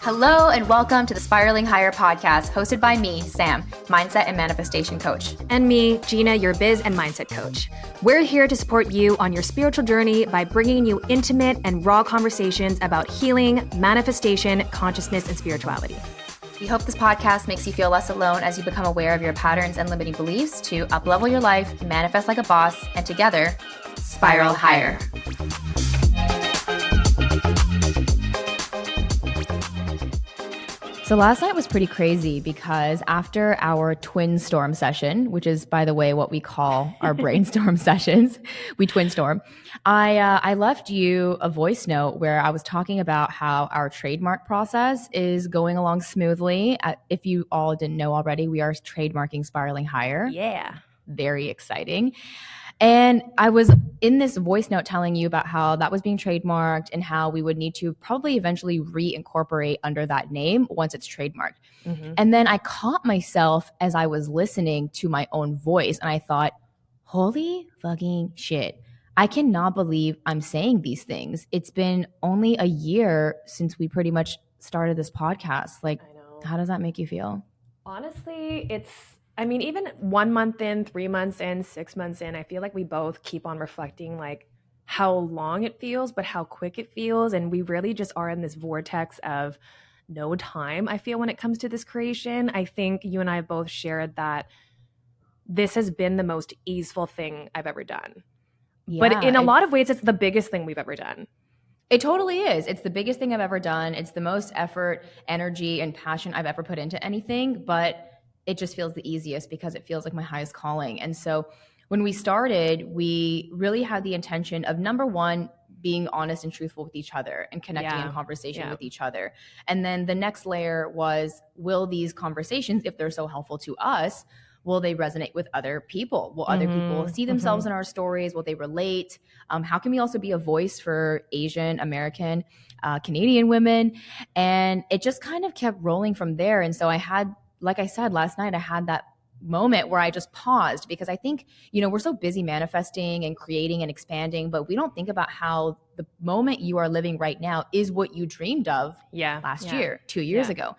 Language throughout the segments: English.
Hello and welcome to the Spiraling Higher podcast, hosted by me, Sam, mindset and manifestation coach. And me, Gina, your biz and mindset coach. We're here to support you on your spiritual journey by bringing you intimate and raw conversations about healing, manifestation, consciousness, and spirituality. We hope this podcast makes you feel less alone as you become aware of your patterns and limiting beliefs to up-level your life, manifest like a boss, and together, spiral higher. So last night was pretty crazy because after our twin storm session, which is, by the way, what we call our brainstorm sessions, we twin storm, I left you a voice note where I was talking about how our trademark process is going along smoothly. If you all didn't know already, we are trademarking Spiraling Higher. Yeah. Very exciting. And I was in this voice note telling you about how that was being trademarked and how we would need to probably eventually reincorporate under that name once it's trademarked. Mm-hmm. And then I caught myself as I was listening to my own voice and I thought, holy fucking shit. I cannot believe I'm saying these things. It's been only a year since we pretty much started this podcast. Like, how does that make you feel? Honestly, even 1 month in, 3 months in, 6 months in, I feel like we both keep on reflecting like how long it feels, but how quick it feels. And we really just are in this vortex of no time, I feel, when it comes to this creation. I think you and I have both shared that this has been the most easeful thing I've ever done. Yeah, but in a lot of ways, it's the biggest thing we've ever done. It totally is. It's the biggest thing I've ever done. It's the most effort, energy, and passion I've ever put into anything. But it just feels the easiest because it feels like my highest calling. And so when we started, we really had the intention of, number one, being honest and truthful with each other and connecting in conversation with each other. And then the next layer was, will these conversations, if they're so helpful to us, will they resonate with other people? Will other people see themselves in our stories? Will they relate? How can we also be a voice for Asian, American, Canadian women? And it just kind of kept rolling from there. And so like I said, last night, I had that moment where I just paused because I think, we're so busy manifesting and creating and expanding, but we don't think about how the moment you are living right now is what you dreamed of last year, 2 years ago.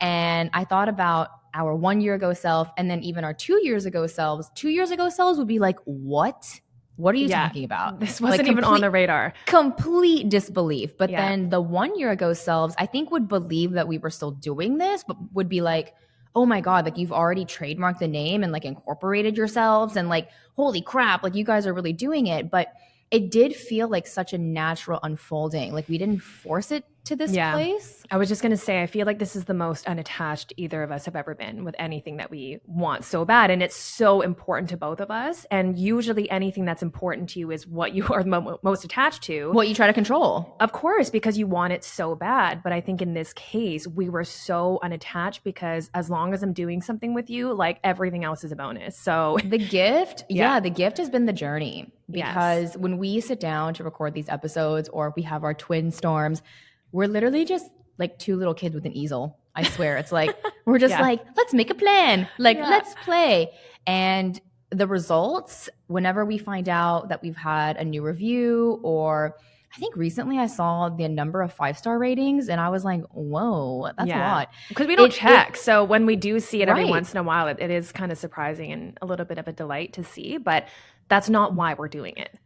And I thought about our 1 year ago self and then even our 2 years ago selves. 2 years ago selves would be like, what? What are you talking about? This wasn't even on the radar. Complete disbelief. But then the 1 year ago selves, I think, would believe that we were still doing this, but would be like, oh my God, like you've already trademarked the name and like incorporated yourselves and like, holy crap, like you guys are really doing it. But it did feel like such a natural unfolding. Like we didn't force it to this place. I was just going to say, I feel like this is the most unattached either of us have ever been with anything that we want so bad. And it's so important to both of us. And usually anything that's important to you is what you are most attached to. What you try to control. Of course, because you want it so bad. But I think in this case, we were so unattached because as long as I'm doing something with you, like everything else is a bonus. So the gift, the gift has been the journey. Because when we sit down to record these episodes or we have our twin storms, we're literally just like two little kids with an easel. I swear. It's like, we're just like, let's make a plan. Like, let's play. And the results, whenever we find out that we've had a new review, or I think recently I saw the number of 5-star ratings and I was like, whoa, that's a lot. Because we don't check. So when we do see it every once in a while, it is kind of surprising and a little bit of a delight to see. But that's not why we're doing it.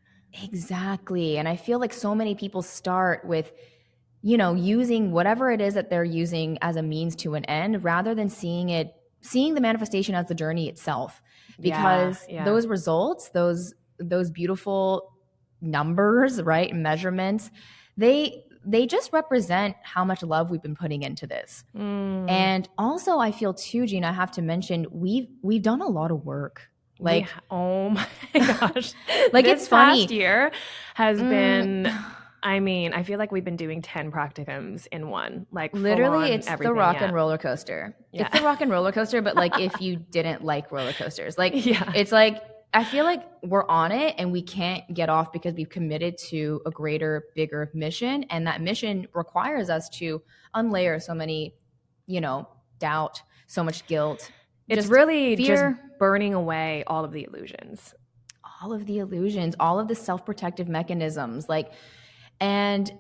Exactly. And I feel like so many people start with, using whatever it is that they're using as a means to an end rather than seeing the manifestation as the journey itself. Because those results, those beautiful numbers, right, measurements, they just represent how much love we've been putting into this. And also I feel too, Gina, I have to mention, we've done a lot of work. Like, oh my gosh. Like, it's funny. This past year has been, I feel like we've been doing 10 practicums in one. Like, literally, it's the rock and roller coaster. It's the rock and roller coaster, but like if you didn't like roller coasters. Like, it's like, I feel like we're on it and we can't get off because we've committed to a greater, bigger mission. And that mission requires us to unlayer so many, doubt, so much guilt. It's really fear. Just burning away all of the illusions. all of the illusions, all of the self-protective mechanisms. Like, and,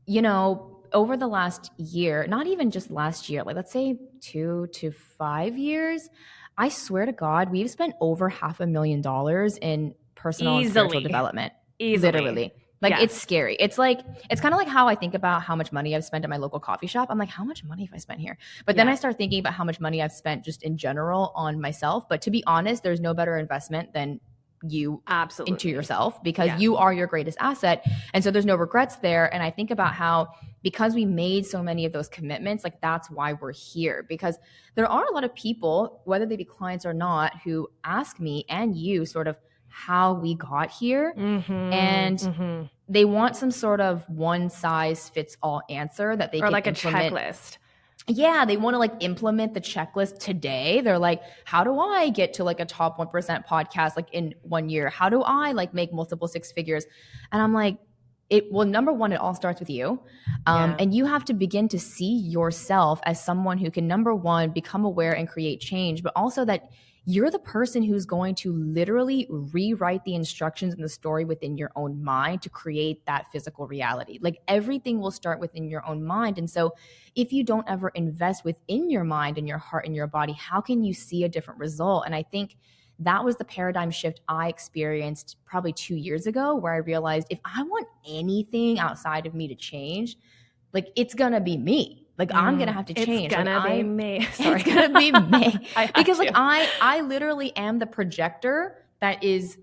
you know, over the last year, not even just last year, like let's say 2 to 5 years, I swear to God, we've spent over $500,000 in personal and spiritual Easily. development. Easily. Literally. Like Yes. it's scary. It's like, it's kind of like how I think about how much money I've spent at my local coffee shop. I'm like, how much money have I spent here? But then Yeah. I start thinking about how much money I've spent just in general on myself. But to be honest, there's no better investment than you Absolutely. into yourself, because Yeah. you are your greatest asset. And so there's no regrets there. And I think about how, because we made so many of those commitments, like that's why we're here. Because there are a lot of people, whether they be clients or not, who ask me and you sort of how we got here. And they want some sort of one size fits all answer that they or can like implement. a checklist. Yeah, they want to like implement the checklist today. They're like, how do I get to like a top 1% podcast like in 1 year? How do I like make multiple six figures? And I'm like, well, number one, it all starts with you. And you have to begin to see yourself as someone who can, number one, become aware and create change, but also that you're the person who's going to literally rewrite the instructions in the story within your own mind to create that physical reality. Like everything will start within your own mind. And so if you don't ever invest within your mind and your heart and your body, how can you see a different result? And I think that was the paradigm shift I experienced probably 2 years ago, where I realized if I want anything outside of me to change, like it's gonna be me. Like I'm gonna have to change. It's gonna like, be me. Sorry. It's gonna be me. Because like to. I literally am the projector that is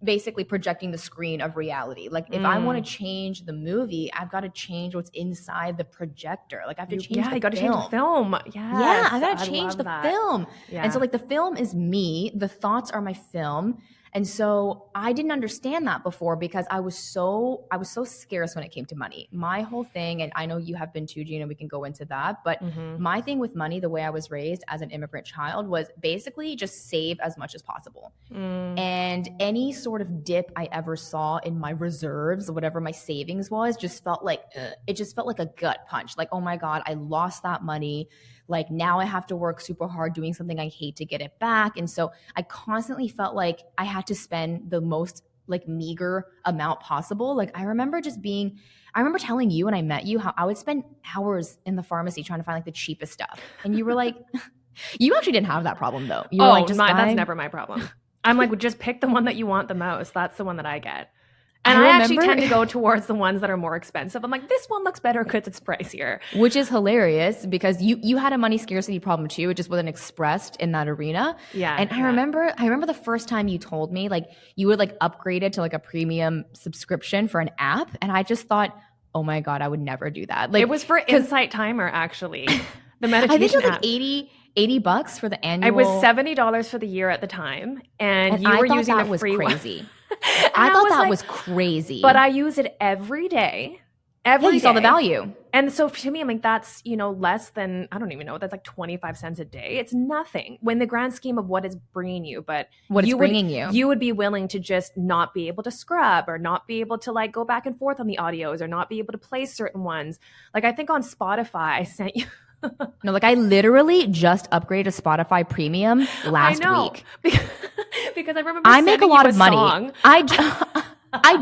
basically projecting the screen of reality. Like if I want to change the movie, I've got to change what's inside the projector. Like I have to change the you got to change the film. Yes, yeah, I got to change the film. Yeah. And so like the film is me, the thoughts are my film. And so I didn't understand that before, because I was so scarce when it came to money. My whole thing, and I know you have been too, Gina, we can go into that, but my thing with money, the way I was raised as an immigrant child, was basically just save as much as possible. And any sort of dip I ever saw in my reserves, whatever my savings was, just felt like, it just felt like a gut punch. Like, oh my God, I lost that money. Like now I have to work super hard doing something I hate to get it back. And so I constantly felt like I had to spend the most like meager amount possible. Like I remember telling you when I met you how I would spend hours in the pharmacy trying to find like the cheapest stuff. And you were like, you actually didn't have that problem though. You were like, that's never my problem. I'm like, just pick the one that you want the most. That's the one that I get. And I actually tend to go towards the ones that are more expensive. I'm like, this one looks better because it's pricier. Which is hilarious, because you had a money scarcity problem too. It just wasn't expressed in that arena. Yeah. And I remember the first time you told me like you would like upgrade it to like a premium subscription for an app. And I just thought, oh my God, I would never do that. Like it was for Insight Timer, actually. The meditation I think it was app. like $80 for the annual. It was $70 for the year at the time. And you were using the free crazy. one. I thought that was crazy. But I use it every day. Every day. You saw the value. And so to me, I'm like, that's, less than, I don't even know, that's like 25 cents a day. It's nothing when the grand scheme of what it's bringing you. But you would be willing to just not be able to scrub, or not be able to like go back and forth on the audios, or not be able to play certain ones. Like I think on Spotify, I sent you. No, like I literally just upgraded Spotify Premium last week. Because I remember I make a lot of money. Song. I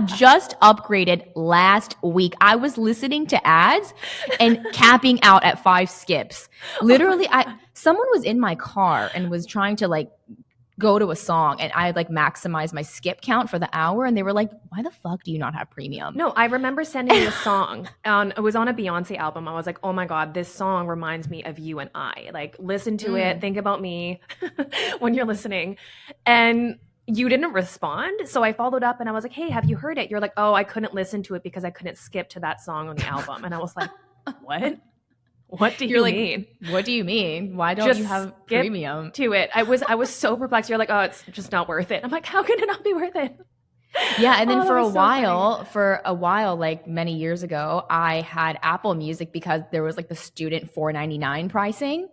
just upgraded last week. I was listening to ads and capping out at 5 skips. Literally, someone was in my car and was trying to like go to a song, and I like maximized my skip count for the hour, and they were like, why the fuck do you not have premium? No, I remember sending you a song. It was on a Beyonce album. I was like, oh my God, this song reminds me of you and I. Like, listen to it. Think about me when you're listening. And you didn't respond. So I followed up and I was like, hey, have you heard it? You're like, oh, I couldn't listen to it because I couldn't skip to that song on the album. And I was like, what? What do you mean? What do you mean? Why don't you have premium to it? I was so perplexed. You're like, oh, it's just not worth it. I'm like, how can it not be worth it? Yeah, and then for a while, like many years ago, I had Apple Music because there was like the student $4.99 pricing,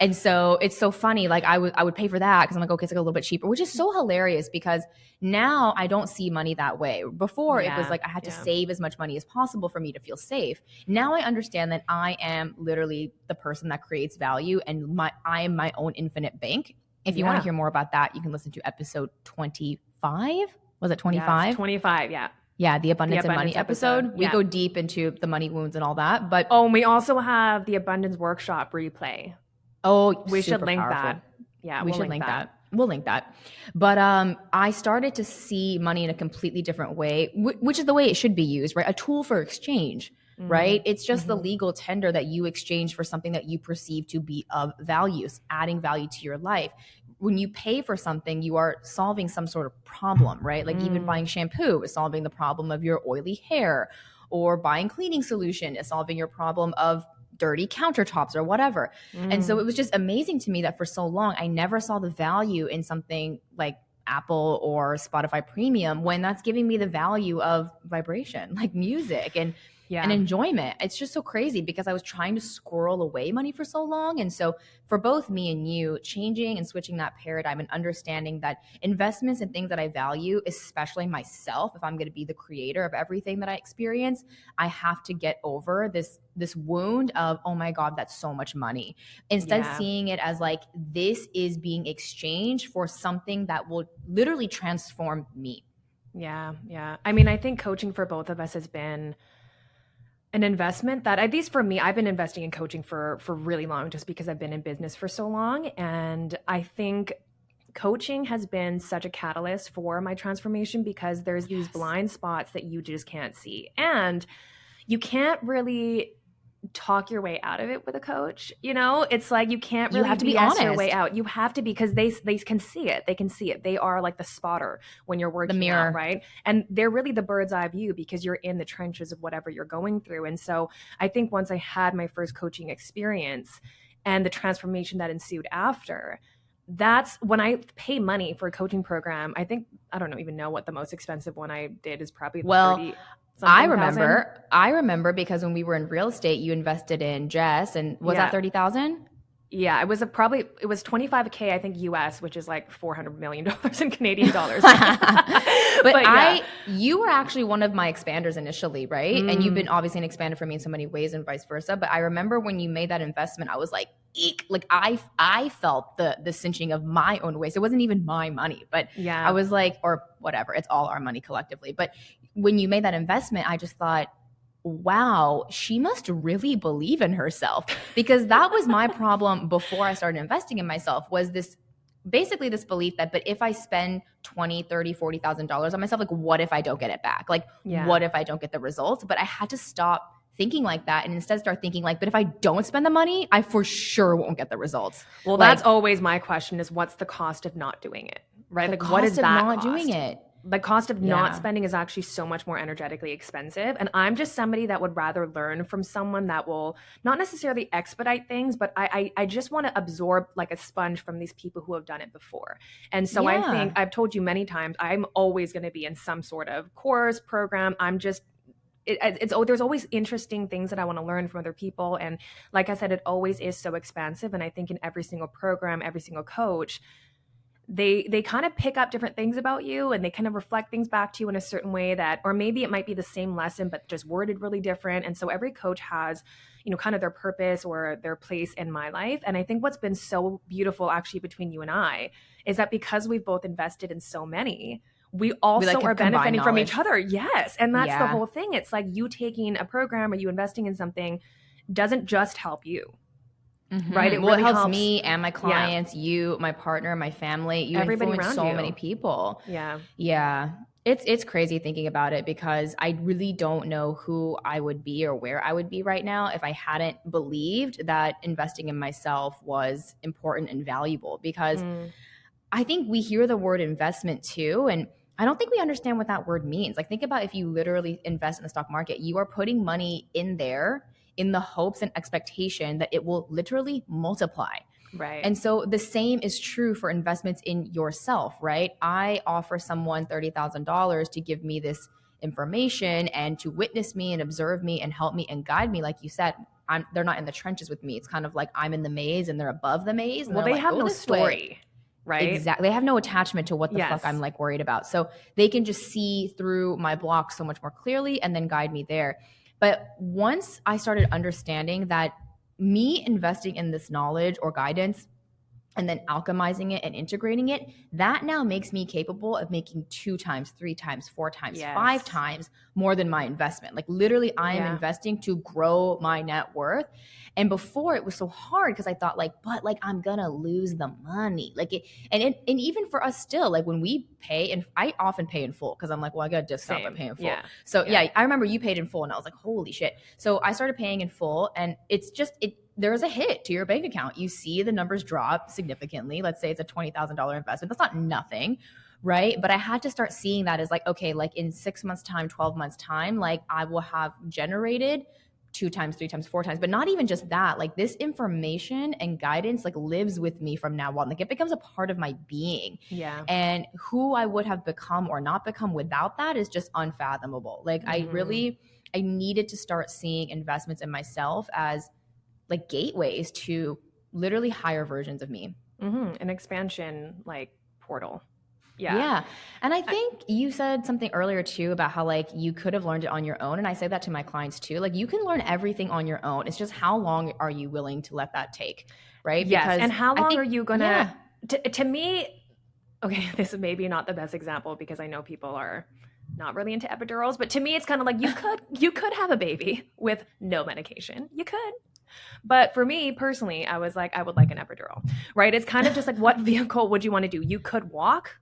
and so it's so funny. Like I would pay for that because I'm like, okay, it's like a little bit cheaper, which is so hilarious because now I don't see money that way. Before it was like I had to save as much money as possible for me to feel safe. Now I understand that I am literally the person that creates value, and I am my own infinite bank. If you want to hear more about that, you can listen to episode 25. Was it Yes, 25? 25. Yeah. Yeah, the The abundance and money abundance episode. episode. We Yeah. go deep into the money wounds and all that. But Oh, and we also have the abundance workshop replay. oh, We should super link powerful. that. Yeah, We we'll should link link that. that. We'll link that. But I started to see money in a completely different way, which is the way it should be used, right? A tool for exchange, right? It's just the legal tender that you exchange for something that you perceive to be of value, adding value to your life. When you pay for something, you are solving some sort of problem, right? Like even buying shampoo is solving the problem of your oily hair, or buying cleaning solution is solving your problem of dirty countertops or whatever. And so it was just amazing to me that for so long, I never saw the value in something like Apple or Spotify Premium when that's giving me the value of vibration, like music and Yeah. enjoyment. It's just so crazy because I was trying to squirrel away money for so long. And so for both me and you, changing and switching that paradigm and understanding that investments and things that I value, especially myself, if I'm going to be the creator of everything that I experience, I have to get over this wound of, oh my God, that's so much money. Instead, Yeah. seeing it as like, this is being exchanged for something that will literally transform me. Yeah. Yeah. I mean, I think coaching for both of us has been an investment that, at least for me, I've been investing in coaching for really long, just because I've been in business for so long. And I think coaching has been such a catalyst for my transformation, because there's these blind spots that you just can't see. And you can't really talk your way out of it with a coach. It's like you can't You really have to be BS your way honest. out. You have to be, because they can see it. They can see it. They are like the spotter when you're The working mirror. out, right? And they're really the bird's eye view, because you're in the trenches of whatever you're going through. And so I think once I had my first coaching experience and the transformation that ensued after, that's when I pay money for a coaching program. I think, I don't even know what the most expensive one I did is, probably Well, 30 I something thousand. remember because when we were in real estate, you invested in Jess, and was Yeah. that 30,000? Yeah, it was 25K, I think, US, which is like $400 million in Canadian dollars. But yeah. you were actually one of my expanders initially, right? And you've been obviously an expander for me in so many ways and vice versa. But I remember when you made that investment, I was like, eek. Like I felt the cinching of my own waist. It wasn't even my money, but Yeah. I was like, or whatever, it's all our money collectively. But when you made that investment, I just thought, wow, she must really believe in herself, because that was my problem before I started investing in myself, was this basically this belief that, but if I spend 20, 30, $40,000 on myself, like what if I don't get it back? Like Yeah. what if I don't get the results? But I had to stop thinking like that and instead start thinking like, but if I don't spend the money, I for sure won't get the results. Well, Like, that's always my question, is what's the cost of not doing it, right? the Like, what is cost of that not cost? doing it. The cost of Yeah. not spending is actually so much more energetically expensive. And I'm just somebody that would rather learn from someone that will not necessarily expedite things, but I just want to absorb like a sponge from these people who have done it before. And so I Yeah. think I've told you many times, I'm always going to be in some sort of course program. I'm just there's always interesting things that I want to learn from other people. And like I said, it always is so expansive. And I think in every single program, every single coach, they kind of pick up different things about you, and they kind of reflect things back to you in a certain way that, or maybe it might be the same lesson but just worded really different. And so every coach has, kind of their purpose or their place in my life. And I think what's been so beautiful actually between you and I is that because we've both invested in so many, we also like, are have combined benefiting from each knowledge. other. Yes. And that's the Yeah. whole thing. It's like you taking a program or you investing in something doesn't just help you. Right? It Well, really it helps helps me and my clients, you, my partner, my family. You everybody influence around so you. many people. Yeah. Yeah. It's crazy thinking about it, because I really don't know who I would be or where I would be right now if I hadn't believed that investing in myself was important and valuable. Because I think we hear the word investment too, and I don't think we understand what that word means. Like, think about if you literally invest in the stock market, you are putting money in there in the hopes and expectation that it will literally multiply. Right. And so the same is true for investments in yourself, right? I offer someone $30,000 to give me this information and to witness me and observe me and help me and guide me. Like you said, they're not in the trenches with me. It's kind of like I'm in the maze and they're above the maze. And Well, they're they like, have go no this way. story, right? Exactly. They have no attachment to what the Yes. fuck I'm like worried about. So they can just see through my blocks so much more clearly and then guide me there. But once I started understanding that me investing in this knowledge or guidance and then alchemizing it and integrating it, that now makes me capable of making 2 times, 3 times, 4 times, Yes. 5 times more than my investment. Like literally I am investing to grow my net worth. And before it was so hard because I thought like, but like I'm gonna lose the money. Like and even for us still, like when we pay, and I often pay in full because I'm like, well, I got a discount by paying in full. Yeah. So yeah, I remember you paid in full and I was like, holy shit. So I started paying in full, and it's just there's a hit to your bank account. You see the numbers drop significantly. Let's say it's a $20,000 investment. That's not nothing, right? But I had to start seeing that as like, okay, like in 6 months time, 12 months time, like I will have generated 2 times, 3 times, 4 times, but not even just that. Like this information and guidance like lives with me from now on. Like it becomes a part of my being. Yeah. And who I would have become or not become without that is just unfathomable. Like I needed to start seeing investments in myself as like gateways to literally higher versions of me. An expansion like portal. Yeah. And I think you said something earlier too about how like you could have learned it on your own. And I say that to my clients too. Like you can learn everything on your own. It's just how long are you willing to let that take? Right. Yes. Because and how long are you gonna to me, okay, this is maybe not the best example because I know people are not really into epidurals, but to me it's kind of like you could have a baby with no medication. You could. But for me personally, I was like, I would like an epidural, right? It's kind of just like, what vehicle would you want to do? You could walk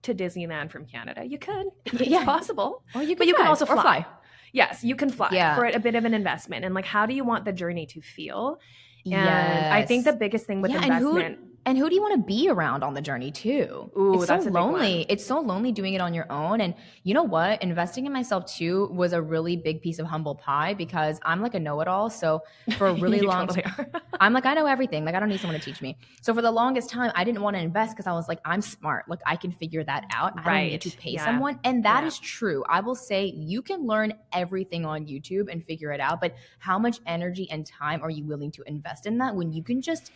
to Disneyland from Canada. You could. It's possible. Or you but you can also fly. Yes, you can fly for a bit of an investment. And like, how do you want the journey to feel? And I think the biggest thing with investment... And who do you want to be around on the journey too? Ooh, it's that's so lonely. It's so lonely doing it on your own. And you know what? Investing in myself too was a really big piece of humble pie because I'm like a know-it-all. So for a really long time, I'm like, I know everything. Like I don't need someone to teach me. So for the longest time, I didn't want to invest because I was like, I'm smart. Like I can figure that out. I don't need to pay someone. And that is true. I will say you can learn everything on YouTube and figure it out. But how much energy and time are you willing to invest in that when you can just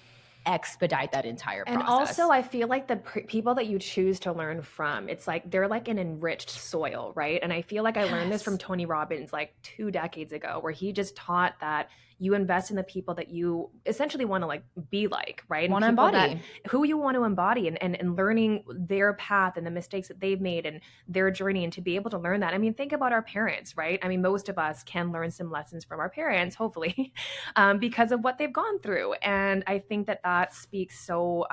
expedite that entire process? And also I feel like the people that you choose to learn from, it's like they're like an enriched soil, right? And I feel like I learned this from Tony Robbins like 2 decades ago, where he just taught that you invest in the people that you essentially want to like be like, right? Want to embody. Who you want to embody and learning their path and the mistakes that they've made and their journey, and to be able to learn that. I mean, think about our parents, right? I mean, most of us can learn some lessons from our parents, hopefully, because of what they've gone through. And I think that speaks so...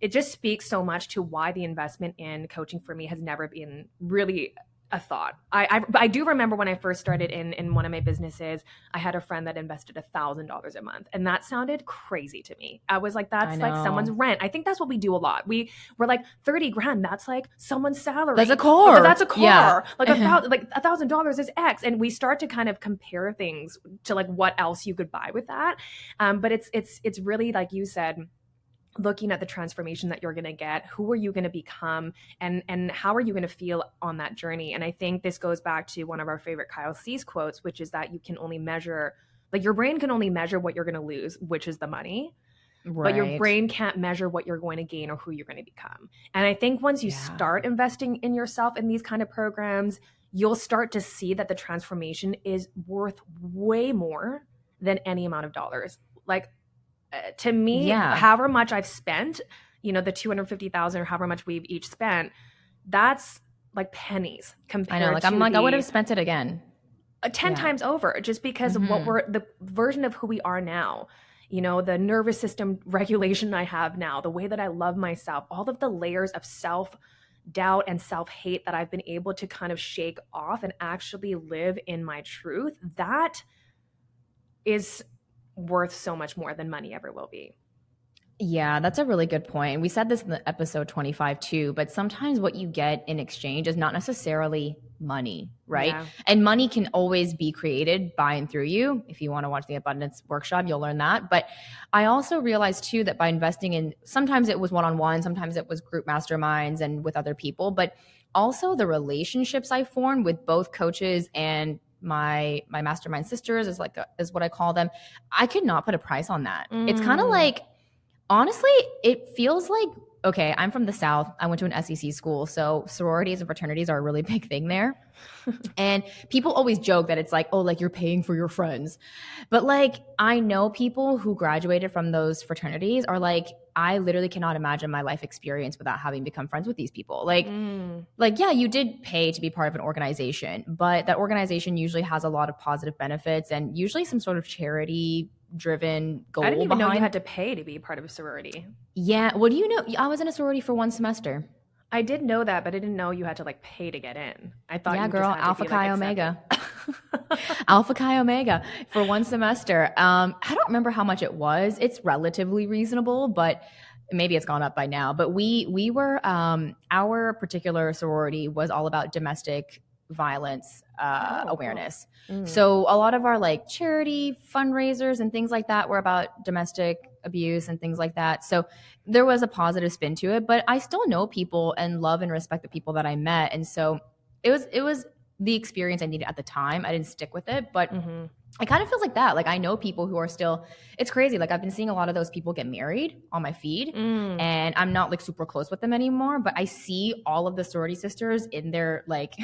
it just speaks so much to why the investment in coaching for me has never been really a thought. I do remember when I first started in one of my businesses, I had a friend that invested $1,000 a month, and that sounded crazy to me. I was like, that's like someone's rent. I think that's what we do a lot. We're like 30 grand. That's like someone's salary. That's a car. That's a car. Yeah. Like $1,000 is X, and we start to kind of compare things to like what else you could buy with that. But it's really like you said, looking at the transformation that you're going to get, who are you going to become, and how are you going to feel on that journey. And I think this goes back to one of our favorite Kyle Cease quotes, which is that you can only measure, like your brain can only measure what you're going to lose, which is the money. Right. But your brain can't measure what you're going to gain or who you're going to become. And I think once you start investing in yourself in these kind of programs, you'll start to see that the transformation is worth way more than any amount of dollars. Like, to me, however much I've spent, the 250,000 or however much we've each spent, that's like pennies compared. I know, like I'm like I would have spent it again 10 times over, just because of what the version of who we are now. The nervous system regulation I have now, the way that I love myself, all of the layers of self-doubt and self-hate that I've been able to kind of shake off and actually live in my truth, that is worth so much more than money ever will be. Yeah, that's a really good point. We said this in the episode 25 too, but sometimes what you get in exchange is not necessarily money, right? Yeah. And money can always be created by and through you. If you want to watch the abundance workshop, you'll learn that. But I also realized too that by investing in, sometimes it was one-on-one, sometimes it was group masterminds and with other people, but also the relationships I formed with both coaches and my mastermind sisters is what I call them. I could not put a price on that. It's kind of like, honestly, it feels like, okay, I'm from the South. I went to an SEC school. So sororities and fraternities are a really big thing there. And people always joke that it's like, oh, like you're paying for your friends. But like, I know people who graduated from those fraternities are like I literally cannot imagine my life experience without having become friends with these people. Mm. Like yeah, you did pay to be part of an organization, but that organization usually has a lot of positive benefits and usually some sort of charity driven I didn't goal even know you behind. had to pay to be part of a sorority. Yeah, what do you know? I was in a sorority for one semester. I did know that, but I didn't know you had to like pay to get in. I thought Yeah, you just girl, had to Alpha be like Chi accepted. Omega. Alpha Chi Omega for one semester. I don't remember how much it was. It's relatively reasonable, but maybe it's gone up by now. But we were our particular sorority was all about domestic violence Oh, cool. awareness. Mm. So a lot of our like charity fundraisers and things like that were about domestic abuse and things like that. So there was a positive spin to it, but I still know people and love and respect the people that I met. And so it was the experience I needed at the time. I didn't stick with it, but Mm-hmm. it kind of feels like that. Like I know people who are still, it's crazy. Like I've been seeing a lot of those people get married on my feed Mm. and I'm not like super close with them anymore, but I see all of the sorority sisters in their like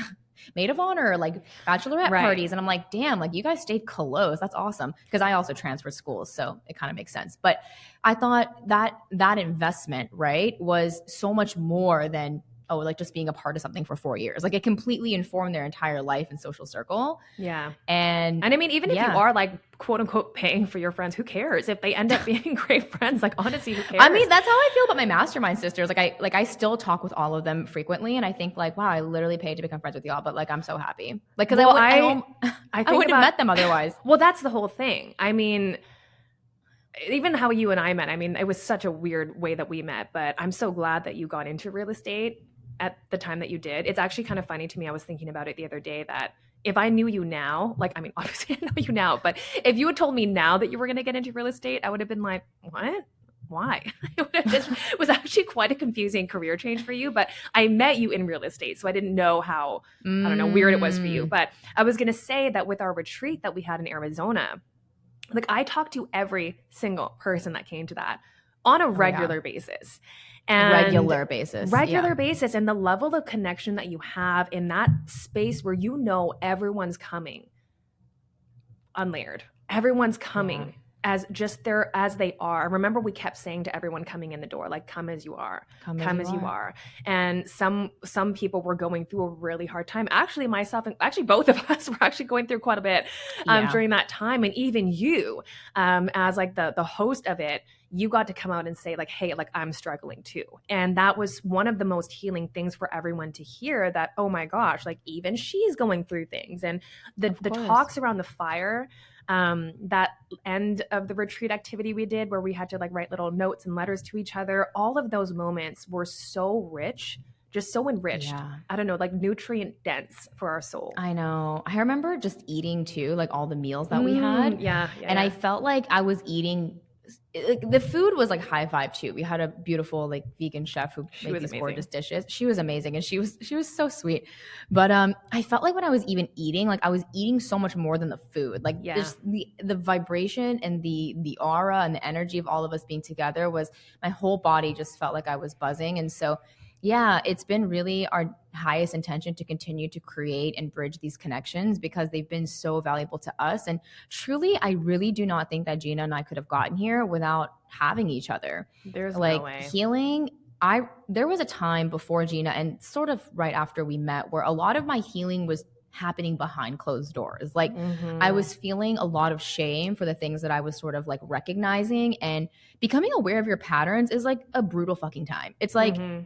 maid of honor, like bachelorette Right. parties. And I'm like, damn, like you guys stayed close. That's awesome. Cause I also transferred schools. So it kind of makes sense. But I thought that investment, right, was so much more than, oh, like just being a part of something for 4 years. Like it completely informed their entire life and social circle. Yeah. And And I mean, even if you yeah, are like quote unquote paying for your friends, who cares if they end up being great friends? Like honestly, who I cares? mean, that's how I feel about my mastermind sisters. Like I still talk with all of them frequently, and I think like, wow, I literally paid to become friends with y'all, but like I'm so happy. Like because Well, I I think wouldn't have about met them otherwise. well, that's the whole thing. I mean, even how you and I met. I mean, it was such a weird way that we met, but I'm so glad that you got into real estate at the time that you did. It's actually kind of funny to me. I was thinking about it the other day that if I knew you now, like, I mean, obviously I know you now, but if you had told me now that you were going to get into real estate, I would have been like, what? Why? This was actually quite a confusing career change for you, but I met you in real estate. So I didn't know how, I don't know, weird it was for you. Mm, But I was going to say that with our retreat that we had in Arizona, like I talked to every single person that came to that on a oh yeah, regular basis. And regular basis. Yeah, regular basis and the level of connection that you have in that space where you know everyone's coming unlayered. Everyone's yeah. coming as just there as they are. Remember, we kept saying to everyone coming in the door, like, come as you are, Come as come you as you are. are. And some people were going through a really hard time. Actually, myself and actually both of us were actually going through quite a bit Yeah, during that time. And even you, as like the host of it, you got to come out and say like, hey, like I'm struggling too. And that was one of the most healing things for everyone to hear that, oh my gosh, like even she's going through things. And of the course. talks around the fire, that end of the retreat activity we did where we had to like write little notes and letters to each other, all of those moments were so rich, just so enriched. Yeah. I don't know, like nutrient dense for our soul. I know. I remember just eating too, like all the meals that we had. Yeah, yeah, And I yeah. felt like I was eating, like, the food was like high vibe too. We had a beautiful like vegan chef who She made was these amazing. gorgeous dishes. She was amazing and she was so sweet. But I felt like when I was even eating, like I was eating so much more than the food. Like Yeah. just the vibration and the aura and the energy of all of us being together was, my whole body just felt like I was buzzing. And so yeah, it's been really our highest intention to continue to create and bridge these connections because they've been so valuable to us. And truly, I really do not think that Gina and I could have gotten here without having each other. There's no Like way. healing, I there was a time before Gina and sort of right after we met where a lot of my healing was happening behind closed doors. Like I Mm-hmm. was feeling a lot of shame for the things that I was sort of like recognizing, and becoming aware of your patterns is like a brutal fucking time. It's like Mm-hmm.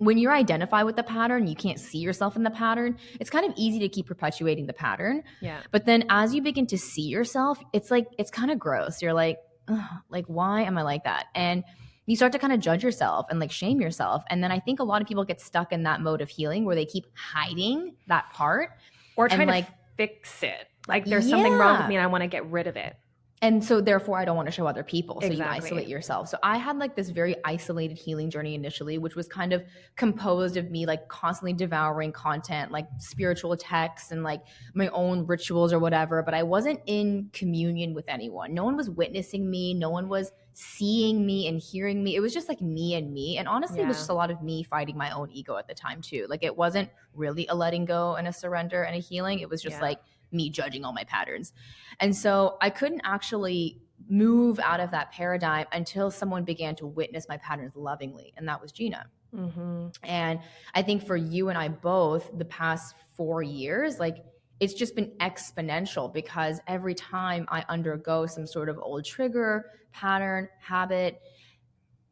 when you identify with the pattern, you can't see yourself in the pattern. It's kind of easy to keep perpetuating the pattern. Yeah. But then as you begin to see yourself, it's like, it's kind of gross. You're like, ugh, like, why am I like that? And you start to kind of judge yourself and like shame yourself. And then I think a lot of people get stuck in that mode of healing where they keep hiding that part. Or And trying to like, fix it. Like there's something wrong with yeah, me and I want to get rid of it. and so therefore I don't want to show other people, so you Exactly. isolate yourself. So I had like this very isolated healing journey initially, which was kind of composed of me like constantly devouring content like spiritual texts and like my own rituals or whatever, but I wasn't in communion with anyone. No one was witnessing me, no one was seeing me and hearing me. It was just like me and me, and honestly it was Yeah. just a lot of me fighting my own ego at the time too. Like it wasn't really a letting go and a surrender and a healing, it was just Yeah. like me judging all my patterns. And so I couldn't actually move out of that paradigm until someone began to witness my patterns lovingly, and that was Gina. Mm-hmm. And I think for you and I both, the past 4 years, like it's just been exponential, because every time I undergo some sort of old trigger, pattern, habit,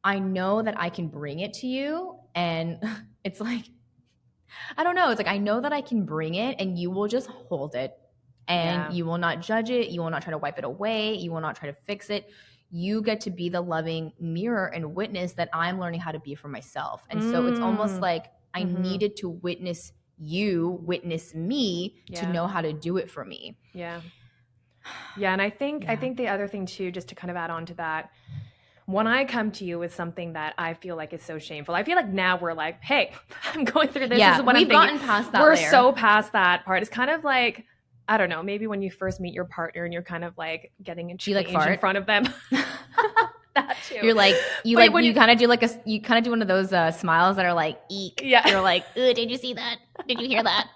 I know that I can bring it to you. And it's like, I don't know. It's like, I know that I can bring it and you will just hold it, and you will not judge it. You will not try to wipe it away. You will not try to fix it. You get to be the loving mirror and witness that I'm learning how to be for myself. And so it's almost like I needed to witness you, witness me, to know how to do it for me. Yeah. Yeah. And I think the other thing too, just to kind of add on to that, when I come to you with something that I feel like is so shameful, I feel like now we're like, hey, I'm going through this. Yeah, this is what we've I'm thinking. gotten past that We're layer. so past that part. It's kind of like, I don't know, maybe when you first meet your partner and you're kind of like getting a change in front of them. That too. You're like, you kind of do like you kind of do one of those smiles that are like, eek. Yeah. You're like, ooh, did you see that? Did you hear that?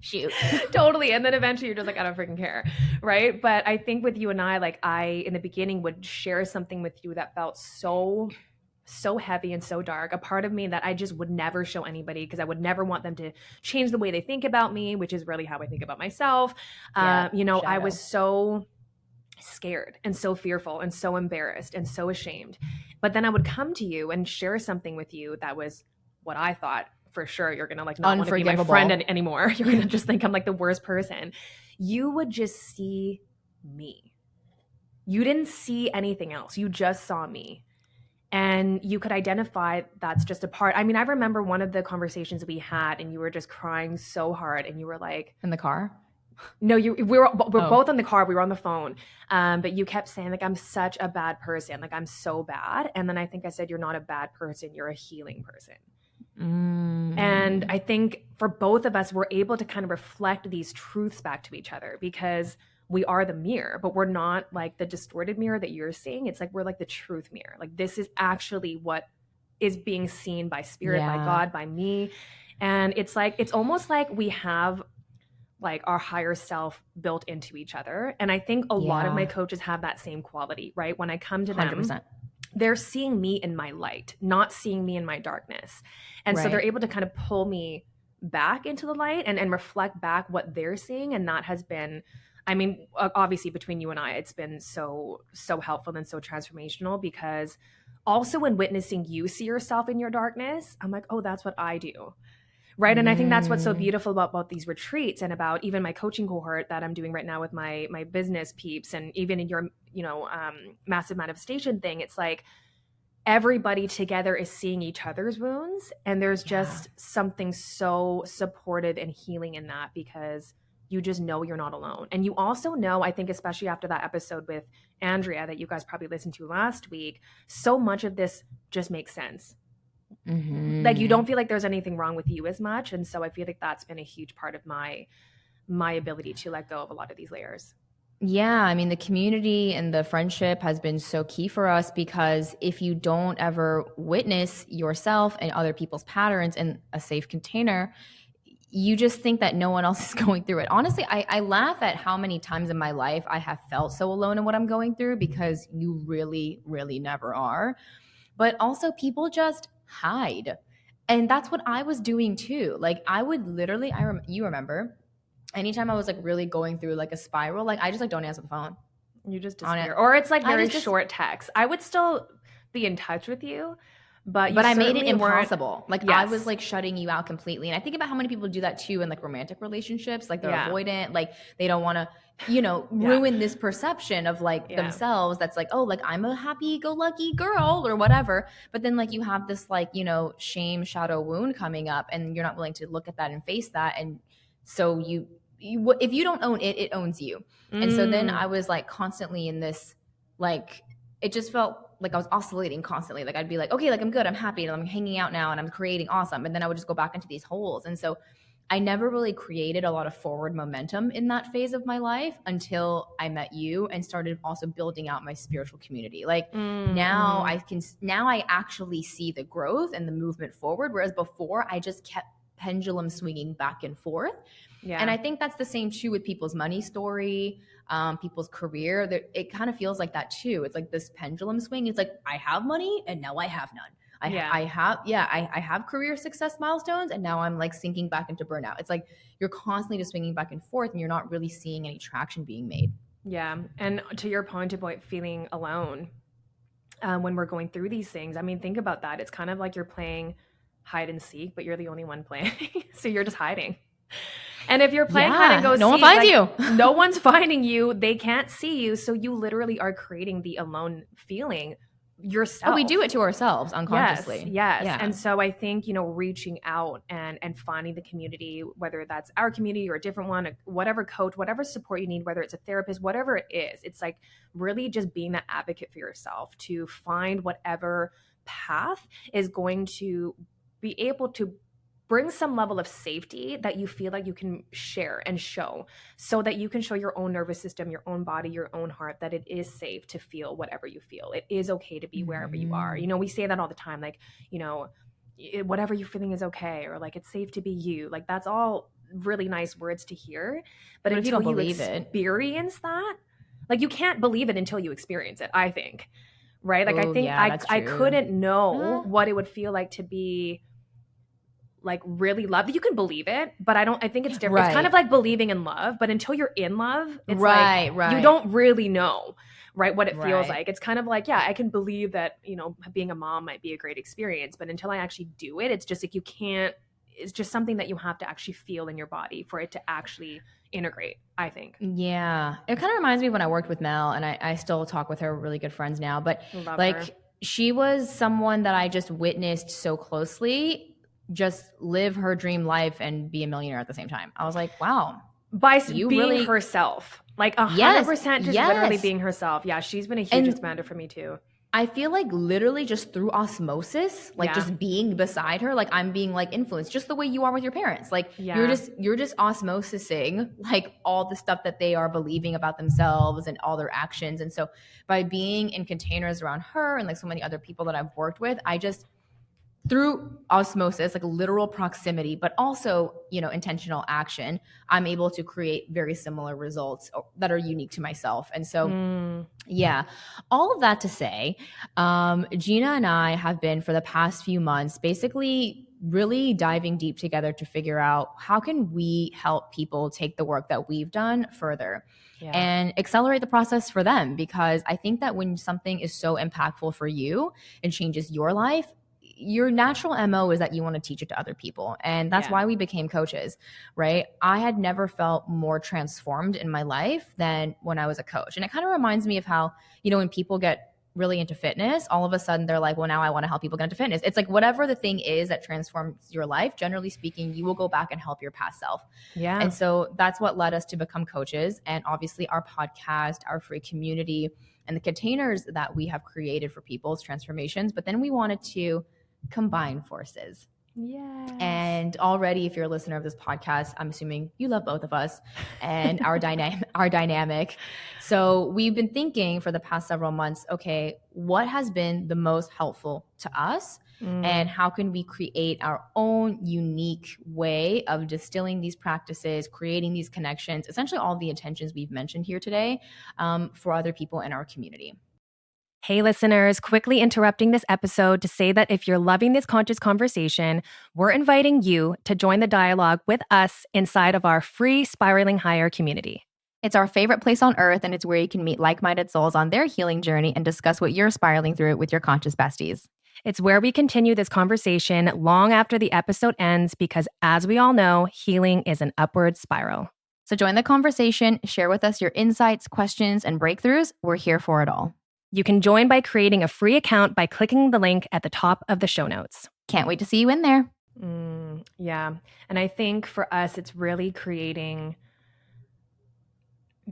Shoot. Totally. And then eventually you're just like, I don't freaking care. Right. But I think with you and I, like I, in the beginning, would share something with you that felt so heavy and so dark, a part of me that I just would never show anybody, because I would never want them to change the way they think about me, which is really how I think about myself. Shadow. I was so scared and so fearful and so embarrassed and so ashamed. But then I would come to you and share something with you that was what I thought for sure you're gonna like not want to be my friend anymore. You're gonna just think I'm like the worst person. You would just see me. You didn't see anything else. You just saw me. And you could identify that's just a part. I mean, I remember one of the conversations we had and you were just crying so hard and you were like, in the car? No, we're both in the car. We were on the phone. But you kept saying like, I'm such a bad person. Like I'm so bad. And then I think I said, you're not a bad person. You're a healing person. And I think for both of us, we're able to kind of reflect these truths back to each other, because we are the mirror, but we're not like the distorted mirror that you're seeing. It's like, we're like the truth mirror. Like this is actually what is being seen by spirit, by God, by me. And it's like, it's almost like we have like our higher self built into each other. And I think a lot of my coaches have that same quality, right? When I come to them, 100%. They're seeing me in my light, not seeing me in my darkness. And so they're able to kind of pull me back into the light and reflect back what they're seeing. And that has been, I mean, obviously between you and I, it's been so helpful and so transformational, because also when witnessing you see yourself in your darkness, I'm like, oh, that's what I do. Right. And I think that's what's so beautiful about these retreats, and about even my coaching cohort that I'm doing right now with my business peeps, and even in your, massive manifestation thing. It's like everybody together is seeing each other's wounds, and there's just something so supportive and healing in that, because you just know you're not alone. And you also know, I think, especially after that episode with Andrea that you guys probably listened to last week, so much of this just makes sense. Like you don't feel like there's anything wrong with you as much. And so I feel like that's been a huge part of my ability to let go of a lot of these layers. Yeah, I mean, the community and the friendship has been so key for us, because if you don't ever witness yourself and other people's patterns in a safe container, you just think that no one else is going through it. Honestly, I laugh at how many times in my life I have felt so alone in what I'm going through, because you really, really never are. But also people just hide. And that's what I was doing too. Like I would literally, you remember, anytime I was like really going through like a spiral, like I just like don't answer the phone. You just disappear. Or it's like very short text. I would still be in touch with you, but I made it impossible. Like I was like shutting you out completely. And I think about how many people do that too in like romantic relationships. Like they're avoidant, like they don't want to, ruin this perception of like themselves. That's like, oh, like I'm a happy-go-lucky girl or whatever. But then like you have this like, shame shadow wound coming up, and you're not willing to look at that and face that. And so you if you don't own it, it owns you. And so then I was like constantly in this, like, it just felt like I was oscillating constantly. Like I'd be like, okay, like I'm good, I'm happy, and I'm hanging out now, and I'm creating awesome. And then I would just go back into these holes. And so I never really created a lot of forward momentum in that phase of my life until I met you and started also building out my spiritual community. Like now I actually see the growth and the movement forward. Whereas before I just kept pendulum swinging back and forth. Yeah. And I think that's the same too with people's money story, people's career. It kind of feels like that too. It's like this pendulum swing. It's like, I have money and now I have none. I have career success milestones and now I'm like sinking back into burnout. It's like you're constantly just swinging back and forth and you're not really seeing any traction being made. Yeah. And to your point about feeling alone, when we're going through these things, I mean, think about that. It's kind of like you're playing hide and seek, but you're the only one playing. So you're just hiding. And if you're playing hide and go seek, no one finds you. No one's finding you. They can't see you. So you literally are creating the alone feeling yourself. Oh, we do it to ourselves unconsciously. Yes. Yeah. And so I think, reaching out and finding the community, whether that's our community or a different one, whatever coach, whatever support you need, whether it's a therapist, whatever it is, it's like really just being that advocate for yourself to find whatever path is going to be able to bring some level of safety that you feel like you can share and show, so that you can show your own nervous system, your own body, your own heart that it is safe to feel whatever you feel. It is okay to be wherever you are. We say that all the time, like, whatever you're feeling is okay, or like it's safe to be you. Like that's all really nice words to hear. But until you don't believe experience that, like you can't believe it until you experience it, I think. Right? Like I think I couldn't know what it would feel like to be like really loved. You can believe it, but I think it's different. Right. It's kind of like believing in love, but until you're in love, it's like you don't really know, right, what it feels like. It's kind of like, yeah, I can believe that, being a mom might be a great experience, but until I actually do it, it's just like it's just something that you have to actually feel in your body for it to actually integrate, I think. Yeah. It kind of reminds me of when I worked with Mel, and I still talk with her, we're really good friends now, but her. She was someone that I just witnessed so closely just live her dream life and be a millionaire at the same time. I was like, wow. By being herself. Like 100% just literally being herself. Yeah, she's been a huge expander for me too. I feel like literally just through osmosis, like just being beside her, like I'm being like influenced just the way you are with your parents. Like you're just osmosising like all the stuff that they are believing about themselves and all their actions. And so by being in containers around her and like so many other people that I've worked with, I just through osmosis, like literal proximity, but also, intentional action, I'm able to create very similar results that are unique to myself. And so, all of that to say, Gina and I have been for the past few months, basically really diving deep together to figure out how can we help people take the work that we've done further and accelerate the process for them. Because I think that when something is so impactful for you and changes your life, your natural MO is that you want to teach it to other people. And that's why we became coaches, right? I had never felt more transformed in my life than when I was a coach. And it kind of reminds me of how, when people get really into fitness, all of a sudden they're like, well, now I want to help people get into fitness. It's like whatever the thing is that transforms your life, generally speaking, you will go back and help your past self. Yeah. And so that's what led us to become coaches. And obviously our podcast, our free community, and the containers that we have created for people's transformations. But then we wanted to combine forces. Yes. And already, if you're a listener of this podcast, I'm assuming you love both of us and our dynamic. So we've been thinking for the past several months, okay, what has been the most helpful to us? And how can we create our own unique way of distilling these practices, creating these connections, essentially all the intentions we've mentioned here today, for other people in our community. Hey listeners, quickly interrupting this episode to say that if you're loving this conscious conversation, we're inviting you to join the dialogue with us inside of our free Spiraling Higher community. It's our favorite place on earth, and it's where you can meet like-minded souls on their healing journey and discuss what you're spiraling through with your conscious besties. It's where we continue this conversation long after the episode ends because, as we all know, healing is an upward spiral. So join the conversation, share with us your insights, questions, and breakthroughs. We're here for it all. You can join by creating a free account by clicking the link at the top of the show notes. Can't wait to see you in there. Yeah. And I think for us, it's really creating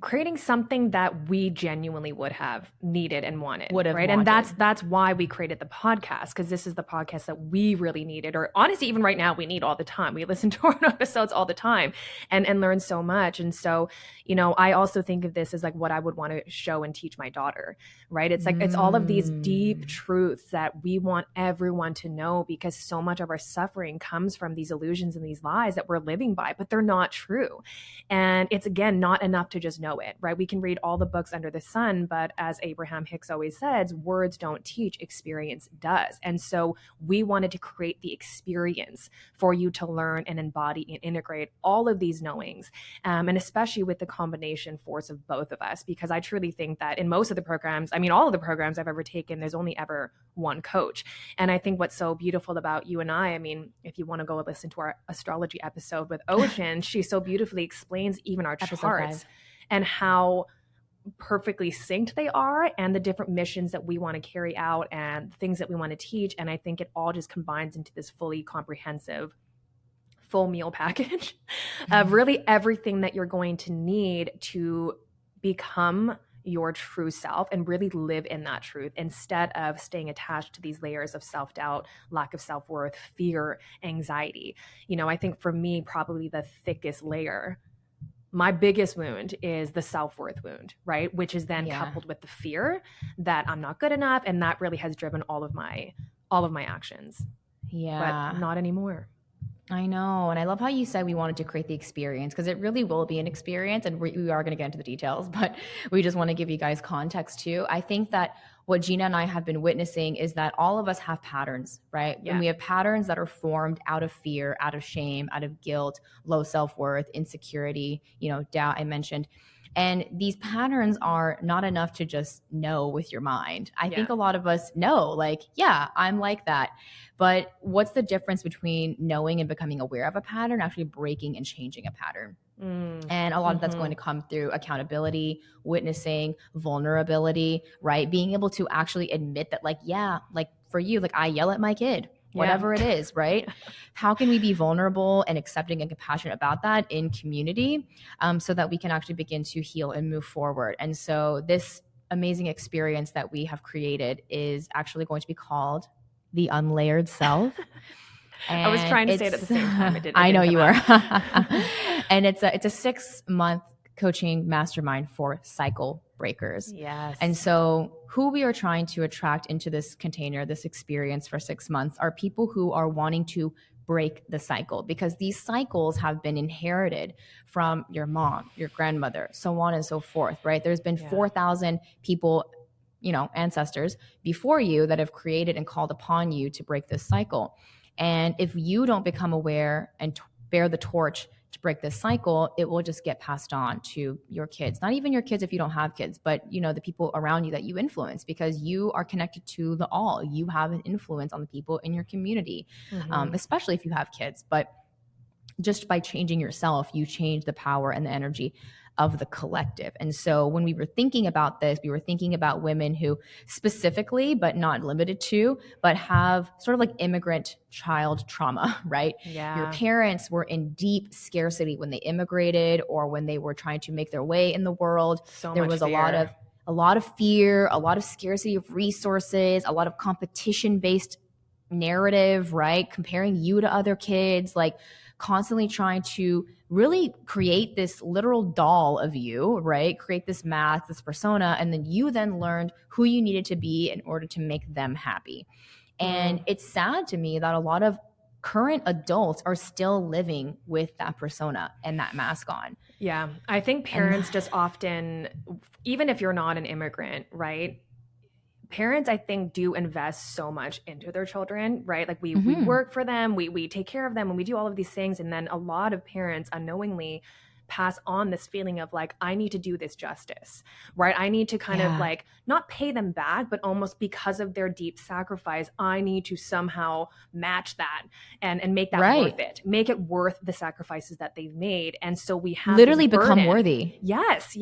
creating something that we genuinely would have needed and wanted, Would have right? And wanted. that's why we created the podcast, because this is the podcast that we really needed, or honestly, even right now, we need all the time. We listen to our episodes all the time and learn so much. And so, I also think of this as like what I would want to show and teach my daughter, right? It's like it's all of these deep truths that we want everyone to know, because so much of our suffering comes from these illusions and these lies that we're living by, but they're not true. And it's, again, not enough to just know it, right? We can read all the books under the sun, but as Abraham Hicks always says, words don't teach, experience does. And so we wanted to create the experience for you to learn and embody and integrate all of these knowings, and especially with the combination force of both of us, because I truly think that in most of the programs, I mean, all of the programs I've ever taken, there's only ever one coach. And I think what's so beautiful about you and I mean, if you want to go listen to our astrology episode with Ocean, she so beautifully explains even our charts and how perfectly synced they are, and the different missions that we want to carry out and things that we want to teach. And I think it all just combines into this fully comprehensive full meal package of really everything that you're going to need to become your true self and really live in that truth, instead of staying attached to these layers of self-doubt, lack of self-worth, fear, anxiety. I think for me, probably the thickest layer, my biggest wound, is the self-worth wound, right? Which is then coupled with the fear that I'm not good enough. And that really has driven all of my actions. Yeah. But not anymore. I know. And I love how you said we wanted to create the experience, because it really will be an experience, and we are going to get into the details, but we just want to give you guys context too. I think that what Gina and I have been witnessing is that all of us have patterns, right? Yeah. And we have patterns that are formed out of fear, out of shame, out of guilt, low self-worth, insecurity, doubt I mentioned. And these patterns are not enough to just know with your mind. I think a lot of us know, like, yeah, I'm like that. But what's the difference between knowing and becoming aware of a pattern, actually breaking and changing a pattern? And a lot of that's going to come through accountability, witnessing, vulnerability, right? Being able to actually admit that, like, yeah, like for you, like I yell at my kid, whatever it is, right? How can we be vulnerable and accepting and compassionate about that in community, so that we can actually begin to heal and move forward? And so this amazing experience that we have created is actually going to be called the Unlayered Self. I was trying to say it at the same time. I know you are. And it's a 6-month coaching mastermind for cycle breakers. Yes. And so who we are trying to attract into this container, this experience for 6 months, are people who are wanting to break the cycle, because these cycles have been inherited from your mom, your grandmother, so on and so forth, right? There's been 4,000 people, ancestors before you that have created and called upon you to break this cycle. And if you don't become aware and bear the torch to break this cycle, it will just get passed on to your kids. Not even your kids if you don't have kids, but the people around you that you influence, because you are connected to the all. You have an influence on the people in your community, especially if you have kids. But just by changing yourself, you change the power and the energy of the collective. And so when we were thinking about this, we were thinking about women who specifically, but not limited to, but have sort of like immigrant child trauma, right? Yeah. Your parents were in deep scarcity when they immigrated, or when they were trying to make their way in the world. There was a lot of fear, a lot of scarcity of resources, a lot of competition-based narrative, right? Comparing you to other kids, like constantly trying to really create this literal doll of you, right? Create this mask, this persona, and then you then learned who you needed to be in order to make them happy. And it's sad to me that a lot of current adults are still living with that persona and that mask on. Yeah. I think parents just often, even if you're not an immigrant, right? Parents, I think, do invest so much into their children, right? Like we work for them, we take care of them, and we do all of these things. And then a lot of parents unknowingly pass on this feeling of like, I need to do this justice, right? I need to kind of like not pay them back, but almost because of their deep sacrifice, I need to somehow match that and make that worth it, make it worth the sacrifices that they've made. And so we have literally become worthy. Yes.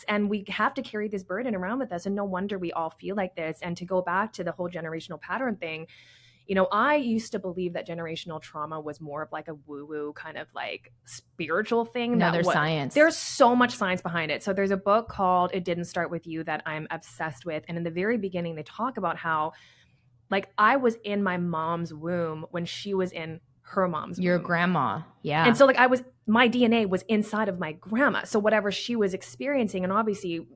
And we have to carry this burden around with us. And no wonder we all feel like this. And to go back to the whole generational pattern thing, I used to believe that generational trauma was more of like a woo-woo kind of like spiritual thing. No, there's science. There's so much science behind it. So there's a book called It Didn't Start With You that I'm obsessed with. And in the very beginning, they talk about how like I was in my mom's womb when she was in her mom's Your womb. grandma. Yeah. And so like my DNA was inside of my grandma. So whatever she was experiencing, and obviously,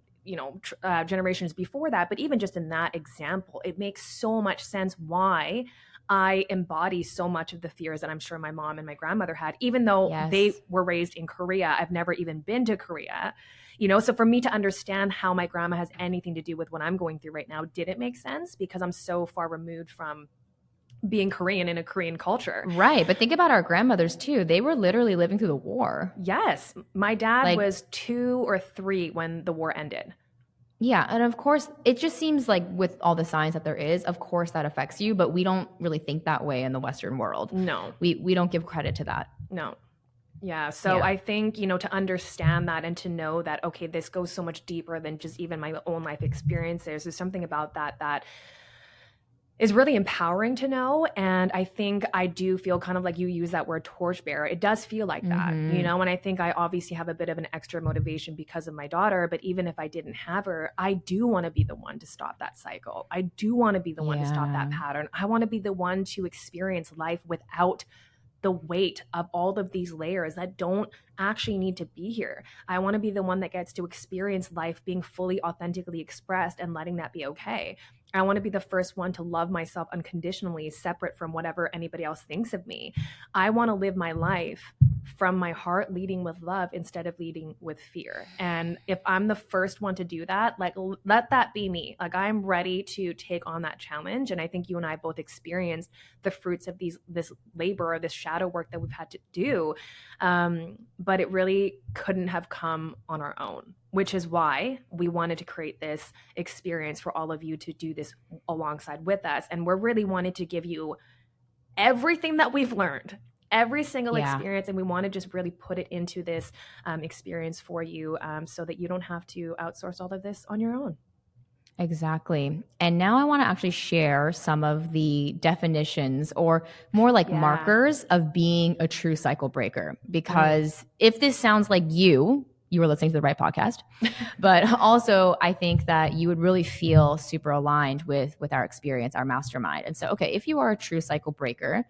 generations before that, but even just in that example, it makes so much sense why I embody so much of the fears that I'm sure my mom and my grandmother had, even though they were raised in Korea. I've never even been to Korea, so for me to understand how my grandma has anything to do with what I'm going through right now didn't make sense because I'm so far removed from being Korean in a Korean culture. Right. But think about our grandmothers too. They were literally living through the war. Yes. My dad was 2 or 3 when the war ended. Yeah. And of course, it just seems like with all the science that there is, of course that affects you, but we don't really think that way in the Western world. No. We don't give credit to that. No. Yeah. So I think, to understand that and to know that, okay, this goes so much deeper than just even my own life experiences. There's something about that is really empowering to know. And I think I do feel kind of like you use that word torchbearer. It does feel like that, and I think I obviously have a bit of an extra motivation because of my daughter, but even if I didn't have her, I do want to be the one to stop that cycle. I do want to be the one to stop that pattern. I want to be the one to experience life without the weight of all of these layers that don't actually need to be here. I want to be the one that gets to experience life being fully authentically expressed and letting that be okay. I want to be the first one to love myself unconditionally, separate from whatever anybody else thinks of me. I want to live my life from my heart, leading with love instead of leading with fear. And if I'm the first one to do that, like, let that be me. Like, I'm ready to take on that challenge. And I think you and I both experienced the fruits of this labor or this shadow work that we've had to do. But it really couldn't have come on our own, which is why we wanted to create this experience for all of you to do this alongside with us. And we're really wanted to give you everything that we've learned, every single experience. And we want to just really put it into this experience for you so that you don't have to outsource all of this on your own. Exactly. And now I want to actually share some of the definitions or more like markers of being a true cycle breaker. Because if this sounds like you were listening to the right podcast, but also I think that you would really feel super aligned with our experience, our mastermind. And so, okay, if you are a true cycle breaker,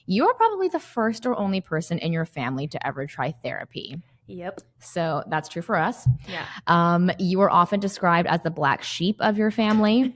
you're probably the first or only person in your family to ever try therapy. Yep. So that's true for us. Yeah. You are often described as the black sheep of your family.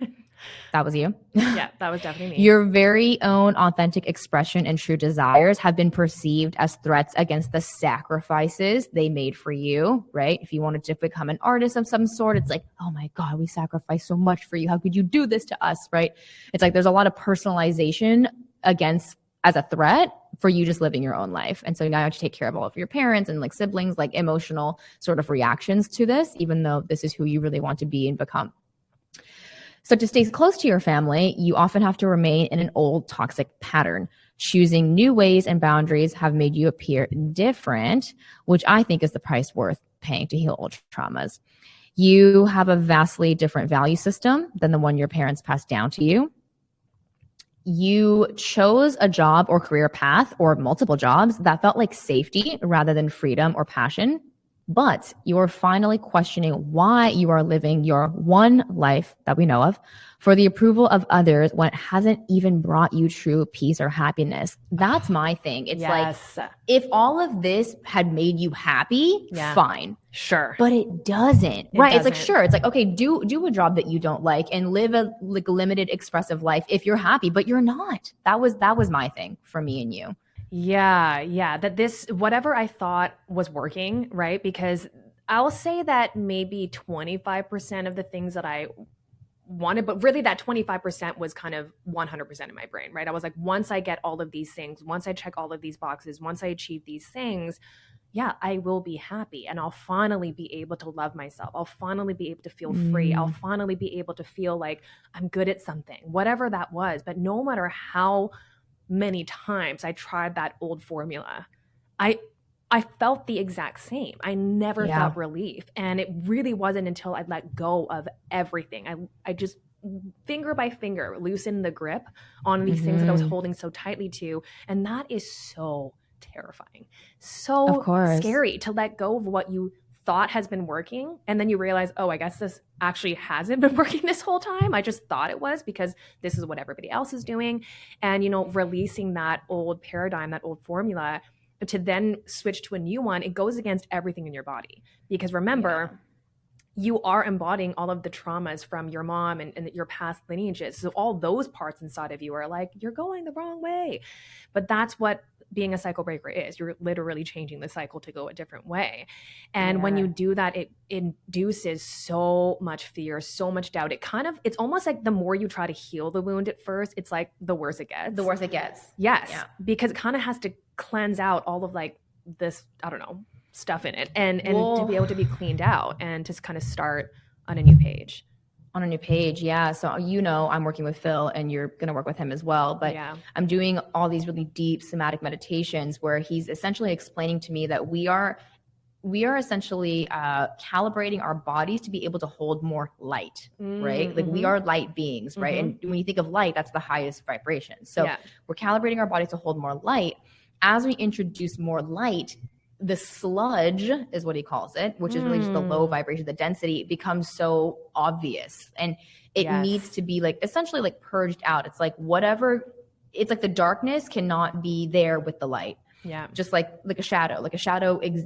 That was you. Yeah, that was definitely me. Your very own authentic expression and true desires have been perceived as threats against the sacrifices they made for you, right? If you wanted to become an artist of some sort, it's like, oh my God, we sacrificed so much for you. How could you do this to us, right? It's like there's a lot of personalization as a threat for you just living your own life. And so now you have to take care of all of your parents and like siblings, like emotional sort of reactions to this, even though this is who you really want to be and become. So to stay close to your family, you often have to remain in an old toxic pattern. Choosing new ways and boundaries have made you appear different, which I think is the price worth paying to heal old traumas. You have a vastly different value system than the one your parents passed down to you. You chose a job or career path or multiple jobs that felt like safety rather than freedom or passion. But you're finally questioning why you are living your one life that we know of for the approval of others when it hasn't even brought you true peace or happiness. That's my thing. It's like, if all of this had made you happy, fine. Sure. But it doesn't. Right. It's like, sure. It's like, okay, do a job that you don't like and live a like limited expressive life if you're happy, but you're not. That was my thing for me and you. Yeah. That whatever I thought was working, right? Because I'll say that maybe 25% of the things that I wanted, but really that 25% was kind of 100% in my brain, right? I was like, once I get all of these things, once I check all of these boxes, once I achieve these things, I will be happy and I'll finally be able to love myself. I'll finally be able to feel free. I'll finally be able to feel like I'm good at something, whatever that was. But no matter how many times I tried that old formula, I felt the exact same. I never felt relief. And it really wasn't until I let go of everything. I just finger by finger loosen the grip on these things that I was holding so tightly to. And that is so terrifying, Of so course. scary to let go of what you thought has been working. And then you realize, oh, I guess this actually hasn't been working this whole time. I just thought it was because this is what everybody else is doing. And, releasing that old paradigm, that old formula to then switch to a new one, it goes against everything in your body. Because remember, you are embodying all of the traumas from your mom and your past lineages. So all those parts inside of you are like, you're going the wrong way. But that's what being a cycle breaker is. You're literally changing the cycle to go a different way. And when you do that, it induces so much fear, so much doubt. It's almost like the more you try to heal the wound at first, it's like the worse it gets. The worse it gets. Yes. Yeah. Because it kind of has to cleanse out all of like this, I don't know, stuff in it and to be able to be cleaned out and to kind of start on a new page. On a new page, yeah. So I'm working with Phil and you're going to work with him as well. But I'm doing all these really deep somatic meditations where he's essentially explaining to me that we are essentially calibrating our bodies to be able to hold more light, right? Like we are light beings, right? And when you think of light, that's the highest vibration. So we're calibrating our bodies to hold more light. As we introduce more light, the sludge is what he calls it, which is really just the low vibration, the density becomes so obvious. And it needs to be like essentially like purged out. It's like it's like the darkness cannot be there with the light. Yeah. Just like a shadow. Like a shadow is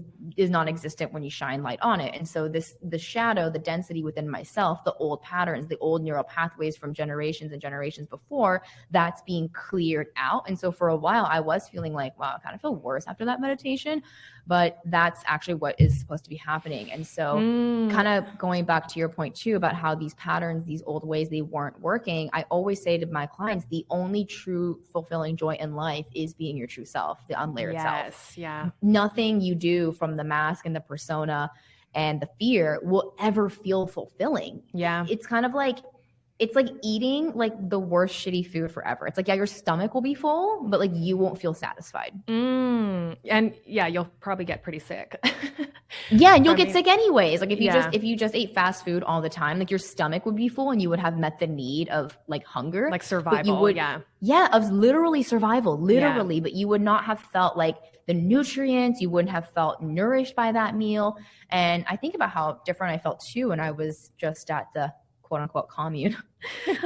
non-existent when you shine light on it. And so the shadow, the density within myself, the old patterns, the old neural pathways from generations and generations before, that's being cleared out. And so for a while, I was feeling like, wow, I kind of feel worse after that meditation. But that's actually what is supposed to be happening. And so kind of going back to your point too about how these patterns, these old ways, they weren't working. I always say to my clients, the only true fulfilling joy in life is being your true self, the unlayered self. Yeah. Nothing you do from the mask and the persona and the fear will ever feel fulfilling. Yeah. It's kind of like, it's like eating like the worst shitty food forever. It's like, your stomach will be full, but like you won't feel satisfied. And you'll probably get pretty sick. Yeah, and you'll get sick anyways. Like if you just ate fast food all the time, like your stomach would be full and you would have met the need of like hunger. Like survival. Of literally survival, but you would not have felt like the nutrients, you wouldn't have felt nourished by that meal. And I think about how different I felt too when I was just at the quote unquote commune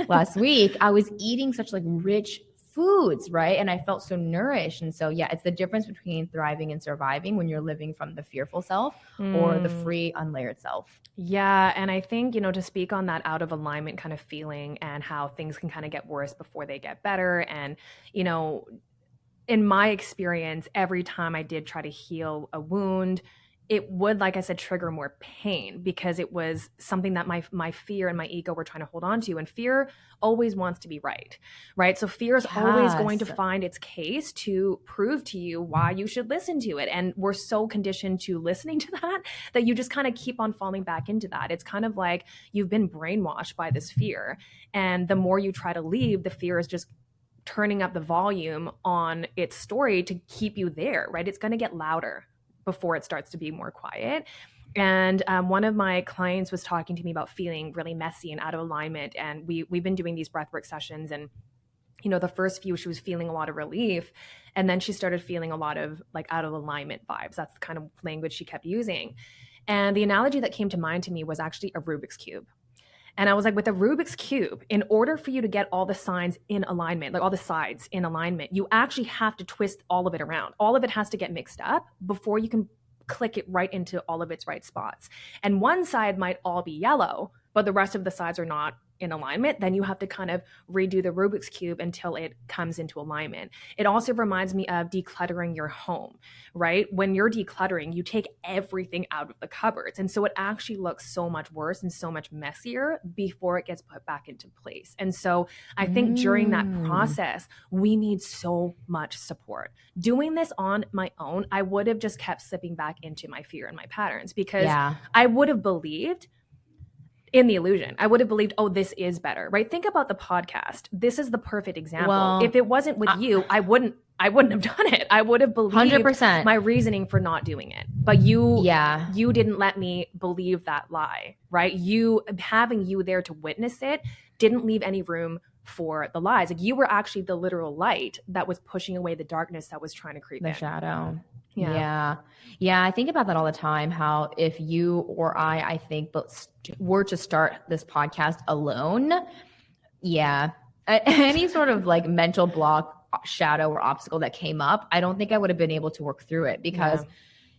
last week. I was eating such like rich foods, right? And I felt so nourished. And so, it's the difference between thriving and surviving when you're living from the fearful self or the free, unlayered self. Yeah. And I think, to speak on that out of alignment kind of feeling and how things can kind of get worse before they get better. And, in my experience, every time I did try to heal a wound, it would, like I said, trigger more pain because it was something that my fear and my ego were trying to hold on to. And fear always wants to be right? So fear is always going to find its case to prove to you why you should listen to it. And we're so conditioned to listening to that you just kind of keep on falling back into that. It's kind of like you've been brainwashed by this fear. And the more you try to leave, the fear is just turning up the volume on its story to keep you there, right? It's going to get louder before it starts to be more quiet. And one of my clients was talking to me about feeling really messy and out of alignment. And we've been doing these breathwork sessions. And, the first few, she was feeling a lot of relief. And then she started feeling a lot of like out of alignment vibes. That's the kind of language she kept using. And the analogy that came to mind to me was actually a Rubik's Cube. And I was like, with a Rubik's Cube, in order for you to get all the signs in alignment, like all the sides in alignment, you actually have to twist all of it around. All of it has to get mixed up before you can click it right into all of its right spots. And one side might all be yellow, but the rest of the sides are not in alignment. Then you have to kind of redo the Rubik's Cube until it comes into alignment. It also reminds me of decluttering your home, right? When you're decluttering, you take everything out of the cupboards. And so it actually looks so much worse and so much messier before it gets put back into place. And so I think during that process, we need so much support. Doing this on my own, I would have just kept slipping back into my fear and my patterns because I would have believed in the illusion. I would have believed, oh, this is better, right? Think about the podcast. This is the perfect example. If it wasn't with you, I wouldn't I wouldn't have done it. I would have believed 100%. my reasoning for not doing it. But you Yeah. you didn't let me believe that lie, right? Having you there to witness it didn't leave any room for the lies. Like, you were actually the literal light that was pushing away the darkness that was trying to creep The in. shadow. Yeah. Yeah. Yeah. I think about that all the time. How if you or I think, were to start this podcast alone, yeah, any sort of like mental block, shadow, or obstacle that came up, I don't think I would have been able to work through it, because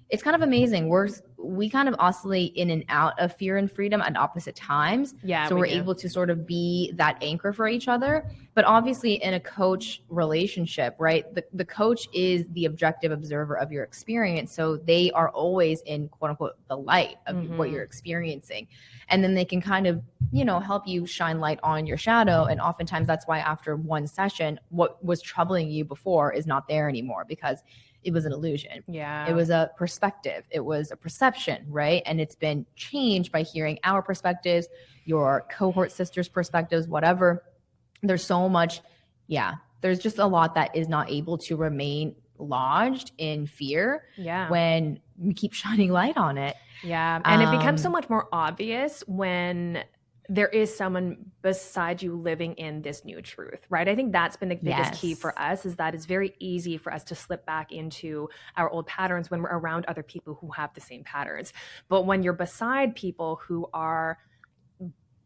it's kind of amazing. We kind of oscillate in and out of fear and freedom at opposite times. Yeah, So we're able to sort of be that anchor for each other. But obviously in a coach relationship, right? The coach is the objective observer of your experience. So they are always in quote unquote the light of what you're experiencing. And then they can kind of, help you shine light on your shadow. And oftentimes that's why after one session, what was troubling you before is not there anymore, because it was an illusion. Yeah. It was a perspective. It was a perception, right? And it's been changed by hearing our perspectives, your cohort sisters' perspectives, whatever. There's so much. Yeah. There's just a lot that is not able to remain lodged in fear when we keep shining light on it. Yeah. And it becomes so much more obvious when there is someone beside you living in this new truth, right? I think that's been the biggest key for us, is that it's very easy for us to slip back into our old patterns when we're around other people who have the same patterns. But when you're beside people who are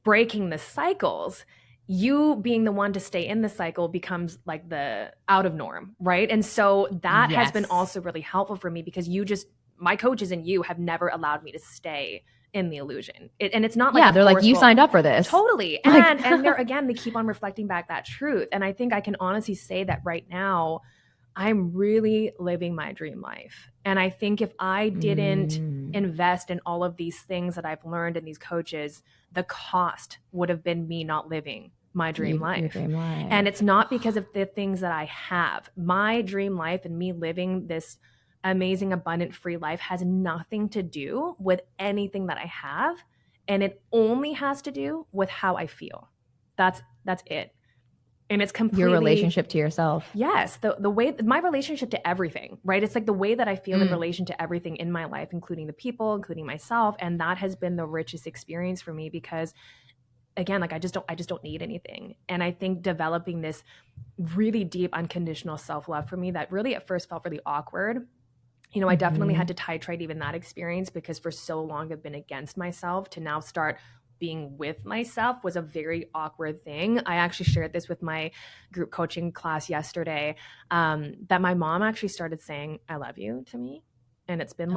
breaking the cycles, you being the one to stay in the cycle becomes like the out of norm, right? And so that has been also really helpful for me, because my coaches and you have never allowed me to stay in the illusion. And it's not like, they're like, you signed up for this. Totally. And they're, again, they keep on reflecting back that truth. And I think I can honestly say that right now, I'm really living my dream life. And I think if I didn't invest in all of these things that I've learned in these coaches, the cost would have been me not living my dream life. And it's not because of the things that I have. My dream life and me living this amazing, abundant, free life has nothing to do with anything that I have. And it only has to do with how I feel. That's it. And it's completely your relationship to yourself. Yes. The way, my relationship to everything, right? It's like the way that I feel in relation to everything in my life, including the people, including myself. And that has been the richest experience for me, because again, like I just don't need anything. And I think developing this really deep, unconditional self-love for me, that really at first felt really awkward. I definitely had to titrate even that experience, because for so long I've been against myself. To now start being with myself was a very awkward thing. I actually shared this with my group coaching class yesterday, that my mom actually started saying, "I love you" to me. And it's been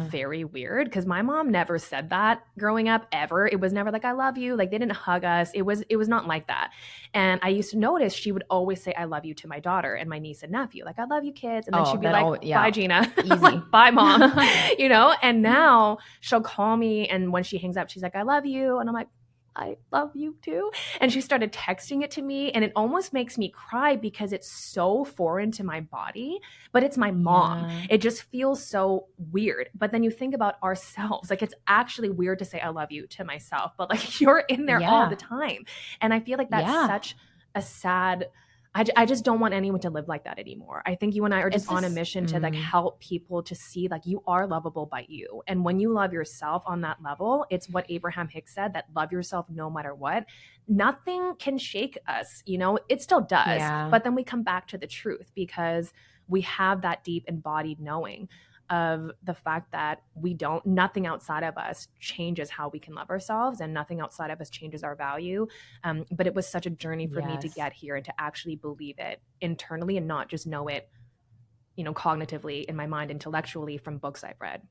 very weird, because my mom never said that growing up, ever. It was never like, "I love you." Like, they didn't hug us. It was not like that. And I used to notice she would always say, "I love you" to my daughter and my niece and nephew. Like, "I love you, kids." And then she'd be like, "Bye, Gina." Easy. Like, "Bye, mom." And now she'll call me, and when she hangs up, she's like, "I love you." And I'm like, "I love you too." And she started texting it to me, and it almost makes me cry, because it's so foreign to my body, but it's my mom. It just feels so weird. But then you think about ourselves, like, it's actually weird to say "I love you" to myself, but like, you're in there all the time. And I feel like that's such a sad, I just don't want anyone to live like that anymore. I think you and I are just on a mission to like help people to see like you are lovable by you. And when you love yourself on that level, it's what Abraham Hicks said, that love yourself no matter what. Nothing can shake us, it still does. But then we come back to the truth, because we have that deep embodied knowing of the fact that nothing outside of us changes how we can love ourselves, and nothing outside of us changes our value. But it was such a journey for me to get here and to actually believe it internally, and not just know it, cognitively in my mind, intellectually from books I've read.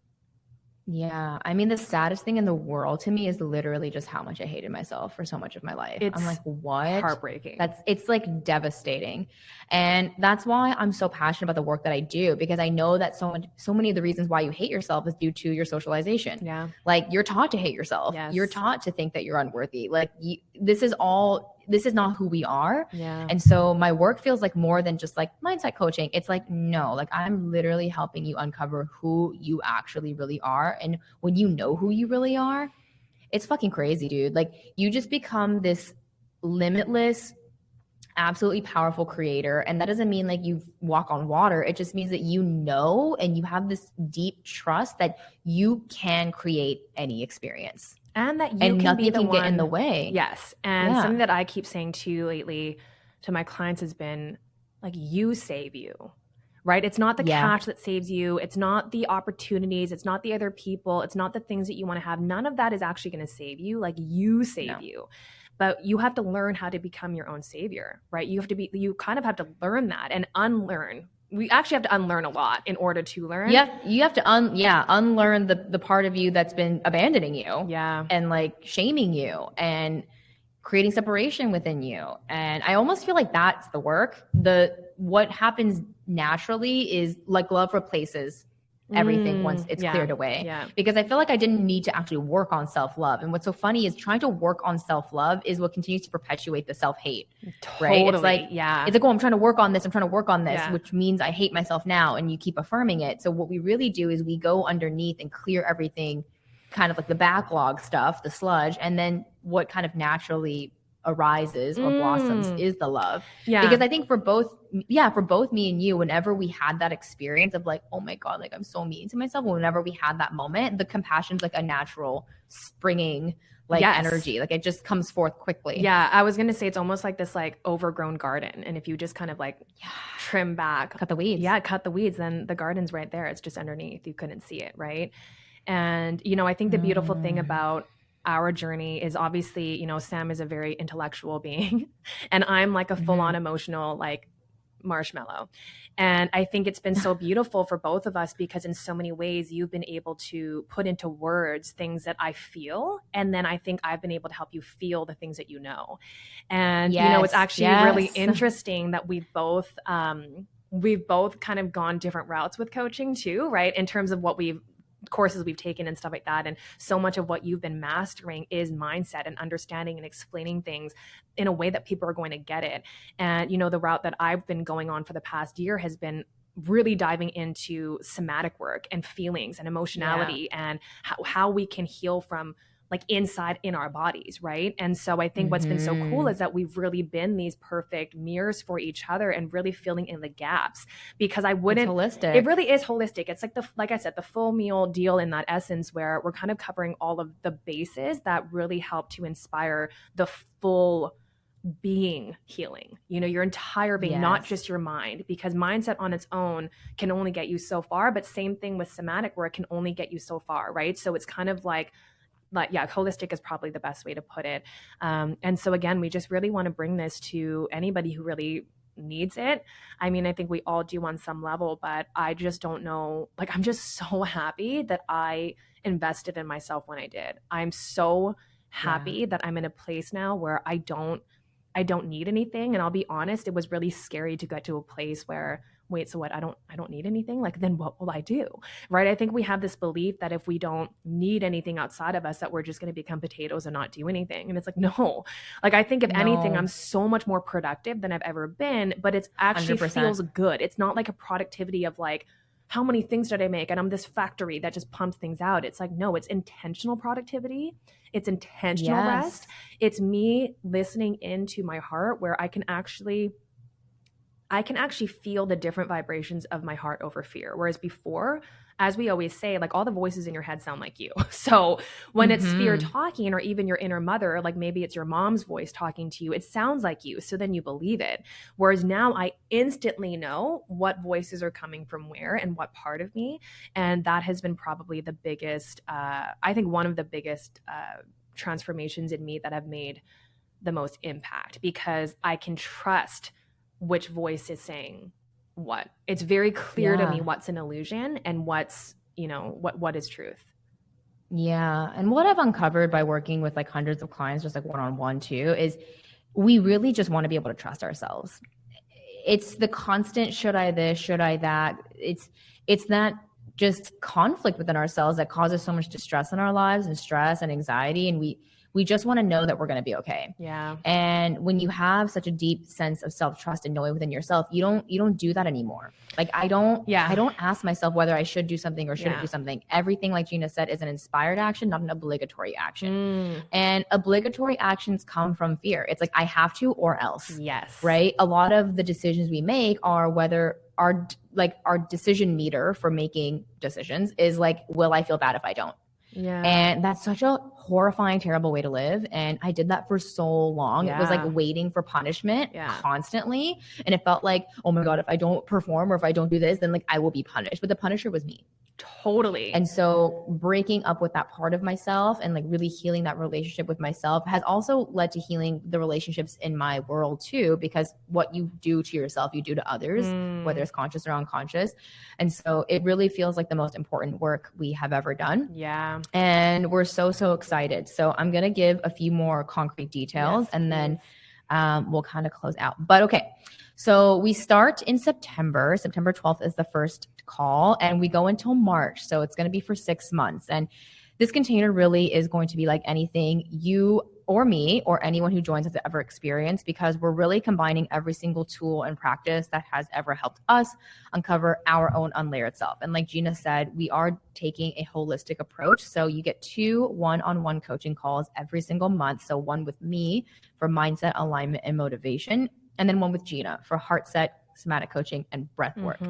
Yeah. I mean, the saddest thing in the world to me is literally just how much I hated myself for so much of my life. I'm like, what? Heartbreaking. It's like devastating. And that's why I'm so passionate about the work that I do, because I know that so many of the reasons why you hate yourself is due to your socialization. Yeah. Like, you're taught to hate yourself. Yes. You're taught to think that you're unworthy. Like, this is not who we are. Yeah. And so my work feels like more than just like mindset coaching. It's like, no, like, I'm literally helping you uncover who you actually really are. And when you know who you really are, it's fucking crazy, dude. Like, you just become this limitless absolutely powerful creator. And that doesn't mean like you walk on water. It just means that you know and you have this deep trust that you can create any experience And that you and can be nothing the can get in the one. way. Yes. And Yeah. something that I keep saying too lately to my clients has been like, you save you, right? It's not the Yeah. cash that saves you. It's not the opportunities. It's not the other people. It's not the things that you want to have. None of that is actually going to save you. Like, you save No. you. But you have to learn how to become your own savior, right? You kind of have to learn that and unlearn. We actually have to unlearn a lot in order to learn. You have to unlearn the part of you that's been abandoning you Yeah. and like shaming you and creating separation within you. And I almost feel like that's the work. What happens naturally is like love replaces everything once it's Yeah. cleared away. Yeah. Because I feel like I didn't need to actually work on self-love. And what's so funny is trying to work on self-love is what continues to perpetuate the self-hate. Right? Totally. Yeah. It's like, oh, I'm trying to work on this. I'm trying to work on this, Yeah. which means I hate myself now. And you keep affirming it. So what we really do is we go underneath and clear everything, kind of like the backlog stuff, the sludge, and then what kind of naturally arises or blossoms is the love. Yeah. Because I think for both me and you, whenever we had that experience of like, oh my God, like I'm so mean to myself, whenever we had that moment, the compassion's like a natural springing like energy. Like it just comes forth quickly. Yeah. I was going to say it's almost like this like overgrown garden. And if you just kind of like trim back, cut the weeds. Yeah, cut the weeds, then the garden's right there. It's just underneath. You couldn't see it, right? And, you know, I think the beautiful thing about our journey is obviously, you know, Sam is a very intellectual being and I'm like a full-on emotional like marshmallow. And I think it's been so beautiful for both of us because in so many ways you've been able to put into words things that I feel. And then I think I've been able to help you feel the things that you know. And, you know, it's actually really interesting that we've both kind of gone different routes with coaching too, right? In terms of what courses we've taken and stuff like that. And so much of what you've been mastering is mindset and understanding and explaining things in a way that people are going to get it. And, you know, the route that I've been going on for the past year has been really diving into somatic work and feelings and emotionality and how we can heal from like inside in our bodies, right? And so I think what's been so cool is that we've really been these perfect mirrors for each other and really filling in the gaps because I wouldn't, it's holistic. It really is holistic. It's like like I said, the full meal deal in that essence where we're kind of covering all of the bases that really help to inspire the full being healing, you know, your entire being, not just your mind, because mindset on its own can only get you so far, but same thing with somatic work can only get you so far, right? So it's kind of like yeah, holistic is probably the best way to put it. And so again, we just really want to bring this to anybody who really needs it. I mean, I think we all do on some level, but I just don't know. Like, I'm just so happy that I invested in myself when I did. I'm so happy that I'm in a place now where I don't need anything. And I'll be honest, it was really scary to get to a place where, wait, so what? I don't need anything? Like, then what will I do? Right? I think we have this belief that if we don't need anything outside of us, that we're just going to become potatoes and not do anything. And it's like, no. Like, I think if anything, I'm so much more productive than I've ever been, but it's actually 100%. Feels good. It's not like a productivity of like, how many things did I make? And I'm this factory that just pumps things out. It's like, no, it's intentional productivity. It's intentional rest. It's me listening into my heart where I can actually feel the different vibrations of my heart over fear. Whereas before, as we always say, like all the voices in your head sound like you. So when it's fear talking, or even your inner mother, like maybe it's your mom's voice talking to you, it sounds like you. So then you believe it. Whereas now I instantly know what voices are coming from where and what part of me. And that has been probably the biggest, I think one of the biggest transformations in me that have made the most impact, because I can trust which voice is saying what. It's very clear to me what's an illusion and what's, you know, what is truth. Yeah. And what I've uncovered by working with like hundreds of clients, just like one-on-one too, is we really just want to be able to trust ourselves. It's the constant, should I this, should I that? It's that just conflict within ourselves that causes so much distress in our lives and stress and anxiety. And we We just want to know that we're going to be okay. Yeah. And when you have such a deep sense of self-trust and knowing within yourself, you don't do that anymore. Like I don't ask myself whether I should do something or shouldn't do something. Everything, like Gina said, is an inspired action, not an obligatory action. And obligatory actions come from fear. It's like, I have to or else. Yes. Right? A lot of the decisions we make are whether our decision meter for making decisions is like, will I feel bad if I don't? Yeah. And that's such a horrifying, terrible way to live. And I did that for so long. It was like waiting for punishment constantly. And it felt like, oh my God, if I don't perform or if I don't do this, then like I will be punished. But the punisher was me. Totally. And so breaking up with that part of myself and like really healing that relationship with myself has also led to healing the relationships in my world too, because what you do to yourself, you do to others, whether it's conscious or unconscious. And so it really feels like the most important work we have ever done. Yeah. And we're so excited. So I'm going to give a few more concrete details and then we'll kind of close out. But okay. So we start in September. September 12th is the first call and we go until March. So it's going to be for 6 months. And this container really is going to be like anything you or me or anyone who joins has ever experienced, because we're really combining every single tool and practice that has ever helped us uncover our own unlayered self. And like Gina said, we are taking a holistic approach. So you get 2 one-on-one coaching calls every single month. So one with me for mindset, alignment, and motivation, and then one with Gina for heart set, somatic coaching, and breath work.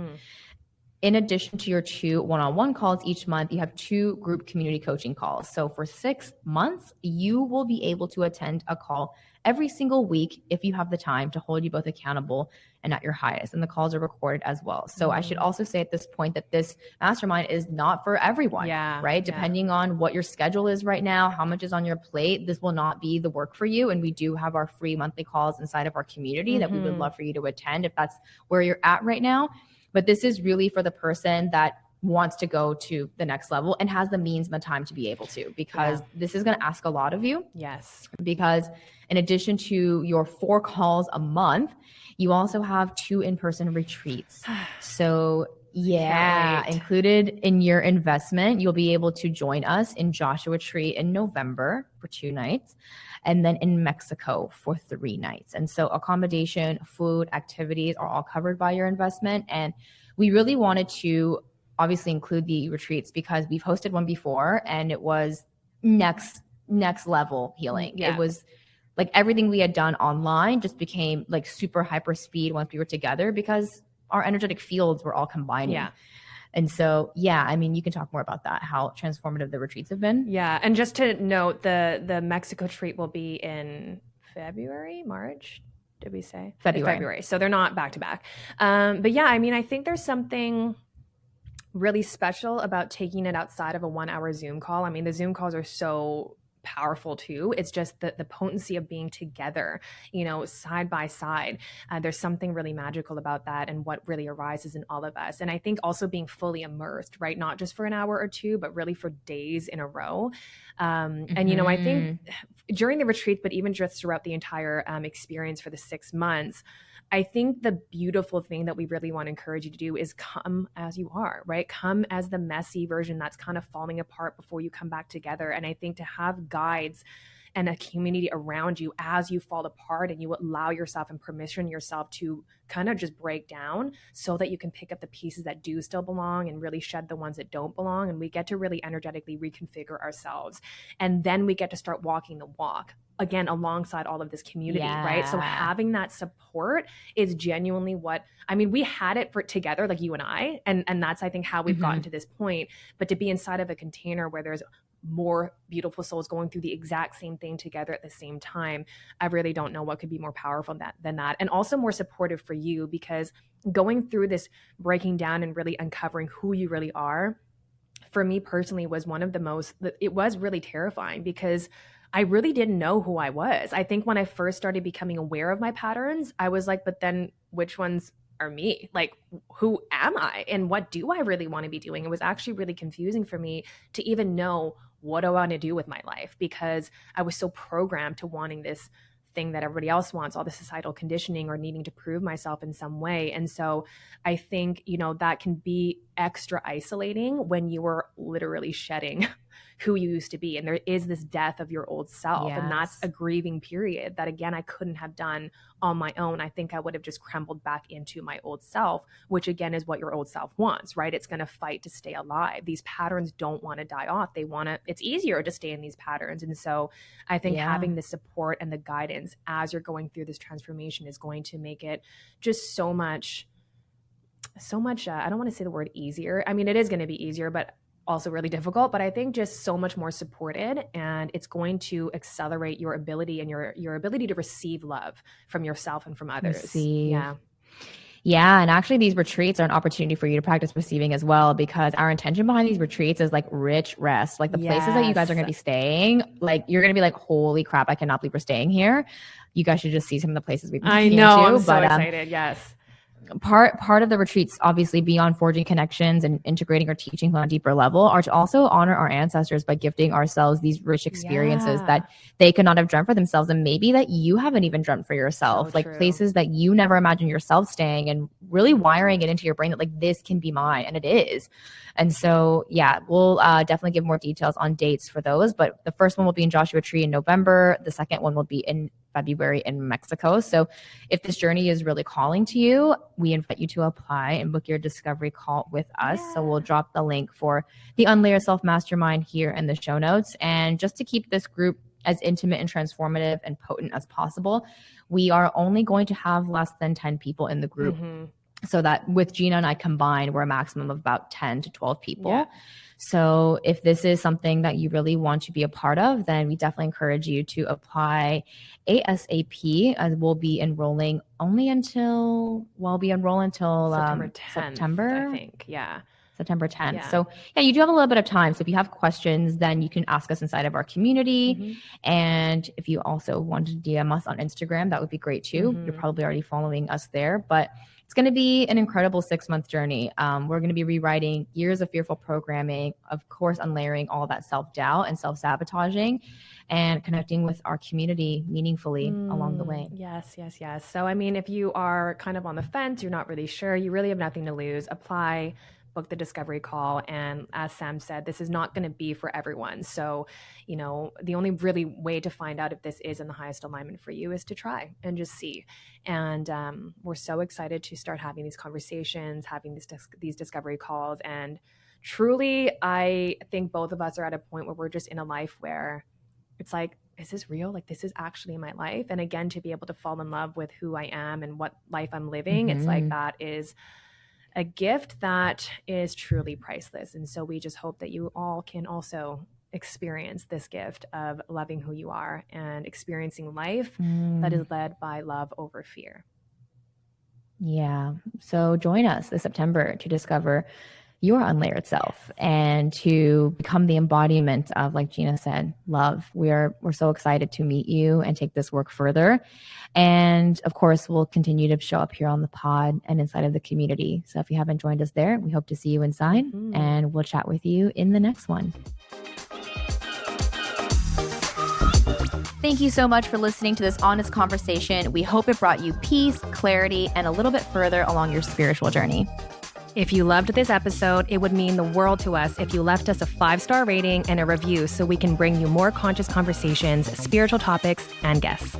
In addition to your 2 one-on-one calls each month, you have 2 group community coaching calls. So for 6 months, you will be able to attend a call every single week if you have the time to hold you both accountable and at your highest. And the calls are recorded as well. So I should also say at this point that this mastermind is not for everyone, right? Depending on what your schedule is right now, how much is on your plate, this will not be the work for you. And we do have our free monthly calls inside of our community that we would love for you to attend if that's where you're at right now. But this is really for the person that wants to go to the next level and has the means and the time to be able to, because this is going to ask a lot of you. Yes. Because in addition to your 4 calls a month, you also have 2 in-person retreats. So included in your investment, you'll be able to join us in Joshua Tree in November for 2 nights. And then in Mexico for 3 nights. And so accommodation, food, activities are all covered by your investment. And we really wanted to obviously include the retreats because we've hosted one before and it was next level healing. It was like everything we had done online just became like super hyper speed once we were together because our energetic fields were all combining. And so, I mean, you can talk more about that, how transformative the retreats have been. Yeah. And just to note, the Mexico retreat will be in February, March, did we say? February. So they're not back to back. But yeah, I mean, I think there's something really special about taking it outside of a 1-hour Zoom call. I mean, the Zoom calls are so powerful too. It's just the potency of being together, side by side. There's something really magical about that and what really arises in all of us. And I think also being fully immersed, right? Not just for an hour or 2, but really for days in a row. And, I think during the retreat, but even just throughout the entire experience for the 6 months, I think the beautiful thing that we really want to encourage you to do is come as you are, right? Come as the messy version that's kind of falling apart before you come back together. And I think to have guides and a community around you as you fall apart and you allow yourself and permission yourself to kind of just break down so that you can pick up the pieces that do still belong and really shed the ones that don't belong. And we get to really energetically reconfigure ourselves. And then we get to start walking the walk again, alongside all of this community, right? So having that support is genuinely we had it for together, like you and I, and that's, I think, how we've gotten to this point. But to be inside of a container where there's more beautiful souls going through the exact same thing together at the same time, I really don't know what could be more powerful than that. And also more supportive for you, because going through this breaking down and really uncovering who you really are, for me personally, was it was really terrifying because I really didn't know who I was. I think when I first started becoming aware of my patterns, I was like, but then which ones are me? Like, who am I? And what do I really want to be doing? It was actually really confusing for me to even know what do I want to do with my life, because I was so programmed to wanting this thing that everybody else wants, all the societal conditioning or needing to prove myself in some way. And so I think, that can be extra isolating when you are literally shedding who you used to be. And there is this death of your old self. Yes. And that's a grieving period that, again, I couldn't have done on my own. I think I would have just crumbled back into my old self, which again is what your old self wants, right? It's going to fight to stay alive. These patterns don't want to die off. It's easier to stay in these patterns. And so I think having the support and the guidance as you're going through this transformation is going to make it just so much, I don't want to say the word easier. I mean, it is going to be easier, but also really difficult, but I think just so much more supported, and it's going to accelerate your ability and your ability to receive love from yourself and from others. Yeah. And actually these retreats are an opportunity for you to practice receiving as well, because our intention behind these retreats is like rich rest. Like the places that you guys are going to be staying, like you're going to be like, holy crap, I cannot believe we're staying here. You guys should just see some of the places we've been I know, I'm so excited. Yes. Part of the retreats, obviously beyond forging connections and integrating our teachings on a deeper level, are to also honor our ancestors by gifting ourselves these rich experiences that they could not have dreamt for themselves, and maybe that you haven't even dreamt for yourself. So like places that you never imagined yourself staying, and really wiring it into your brain that like this can be mine, and it is. And so we'll definitely give more details on dates for those, but the first one will be in Joshua Tree in November. The second one will be in February in Mexico. So if this journey is really calling to you, we invite you to apply and book your discovery call with us. So we'll drop the link for the Unlayered Self Mastermind here in the show notes. And just to keep this group as intimate and transformative and potent as possible, we are only going to have less than 10 people in the group. So that with Gina and I combined, we're a maximum of about 10 to 12 people. So if this is something that you really want to be a part of, then we definitely encourage you to apply ASAP, as we'll be enrolling until September, I think. September 10th. So you do have a little bit of time. So if you have questions, then you can ask us inside of our community. And if you also want to DM us on Instagram, that would be great too. You're probably already following us there, but it's going to be an incredible 6-month journey. We're going to be rewriting years of fearful programming, of course, unlayering all that self-doubt and self-sabotaging, and connecting with our community meaningfully along the way. Yes. So, I mean, if you are kind of on the fence, you're not really sure, you really have nothing to lose, apply, book the discovery call. And as Sam said, this is not going to be for everyone. So, the only really way to find out if this is in the highest alignment for you is to try and just see. And we're so excited to start having these conversations, having these discovery calls. And truly, I think both of us are at a point where we're just in a life where it's like, is this real? Like, this is actually my life. And again, to be able to fall in love with who I am and what life I'm living, it's like that is a gift that is truly priceless. And so we just hope that you all can also experience this gift of loving who you are and experiencing life that is led by love over fear. Yeah. So join us this September to discover your unlayered self and to become the embodiment of, like Gina said, love. We're so excited to meet you and take this work further. And of course, we'll continue to show up here on the pod and inside of the community. So if you haven't joined us there, we hope to see you inside, and we'll chat with you in the next one. Thank you so much for listening to this honest conversation. We hope it brought you peace, clarity, and a little bit further along your spiritual journey. If you loved this episode, it would mean the world to us if you left us a 5-star rating and a review so we can bring you more conscious conversations, spiritual topics, and guests.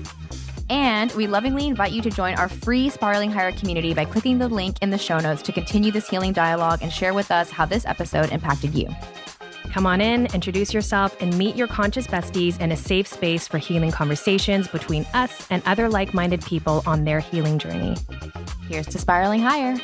And we lovingly invite you to join our free Spiraling Higher community by clicking the link in the show notes to continue this healing dialogue and share with us how this episode impacted you. Come on in, introduce yourself, and meet your conscious besties in a safe space for healing conversations between us and other like-minded people on their healing journey. Here's to spiraling higher.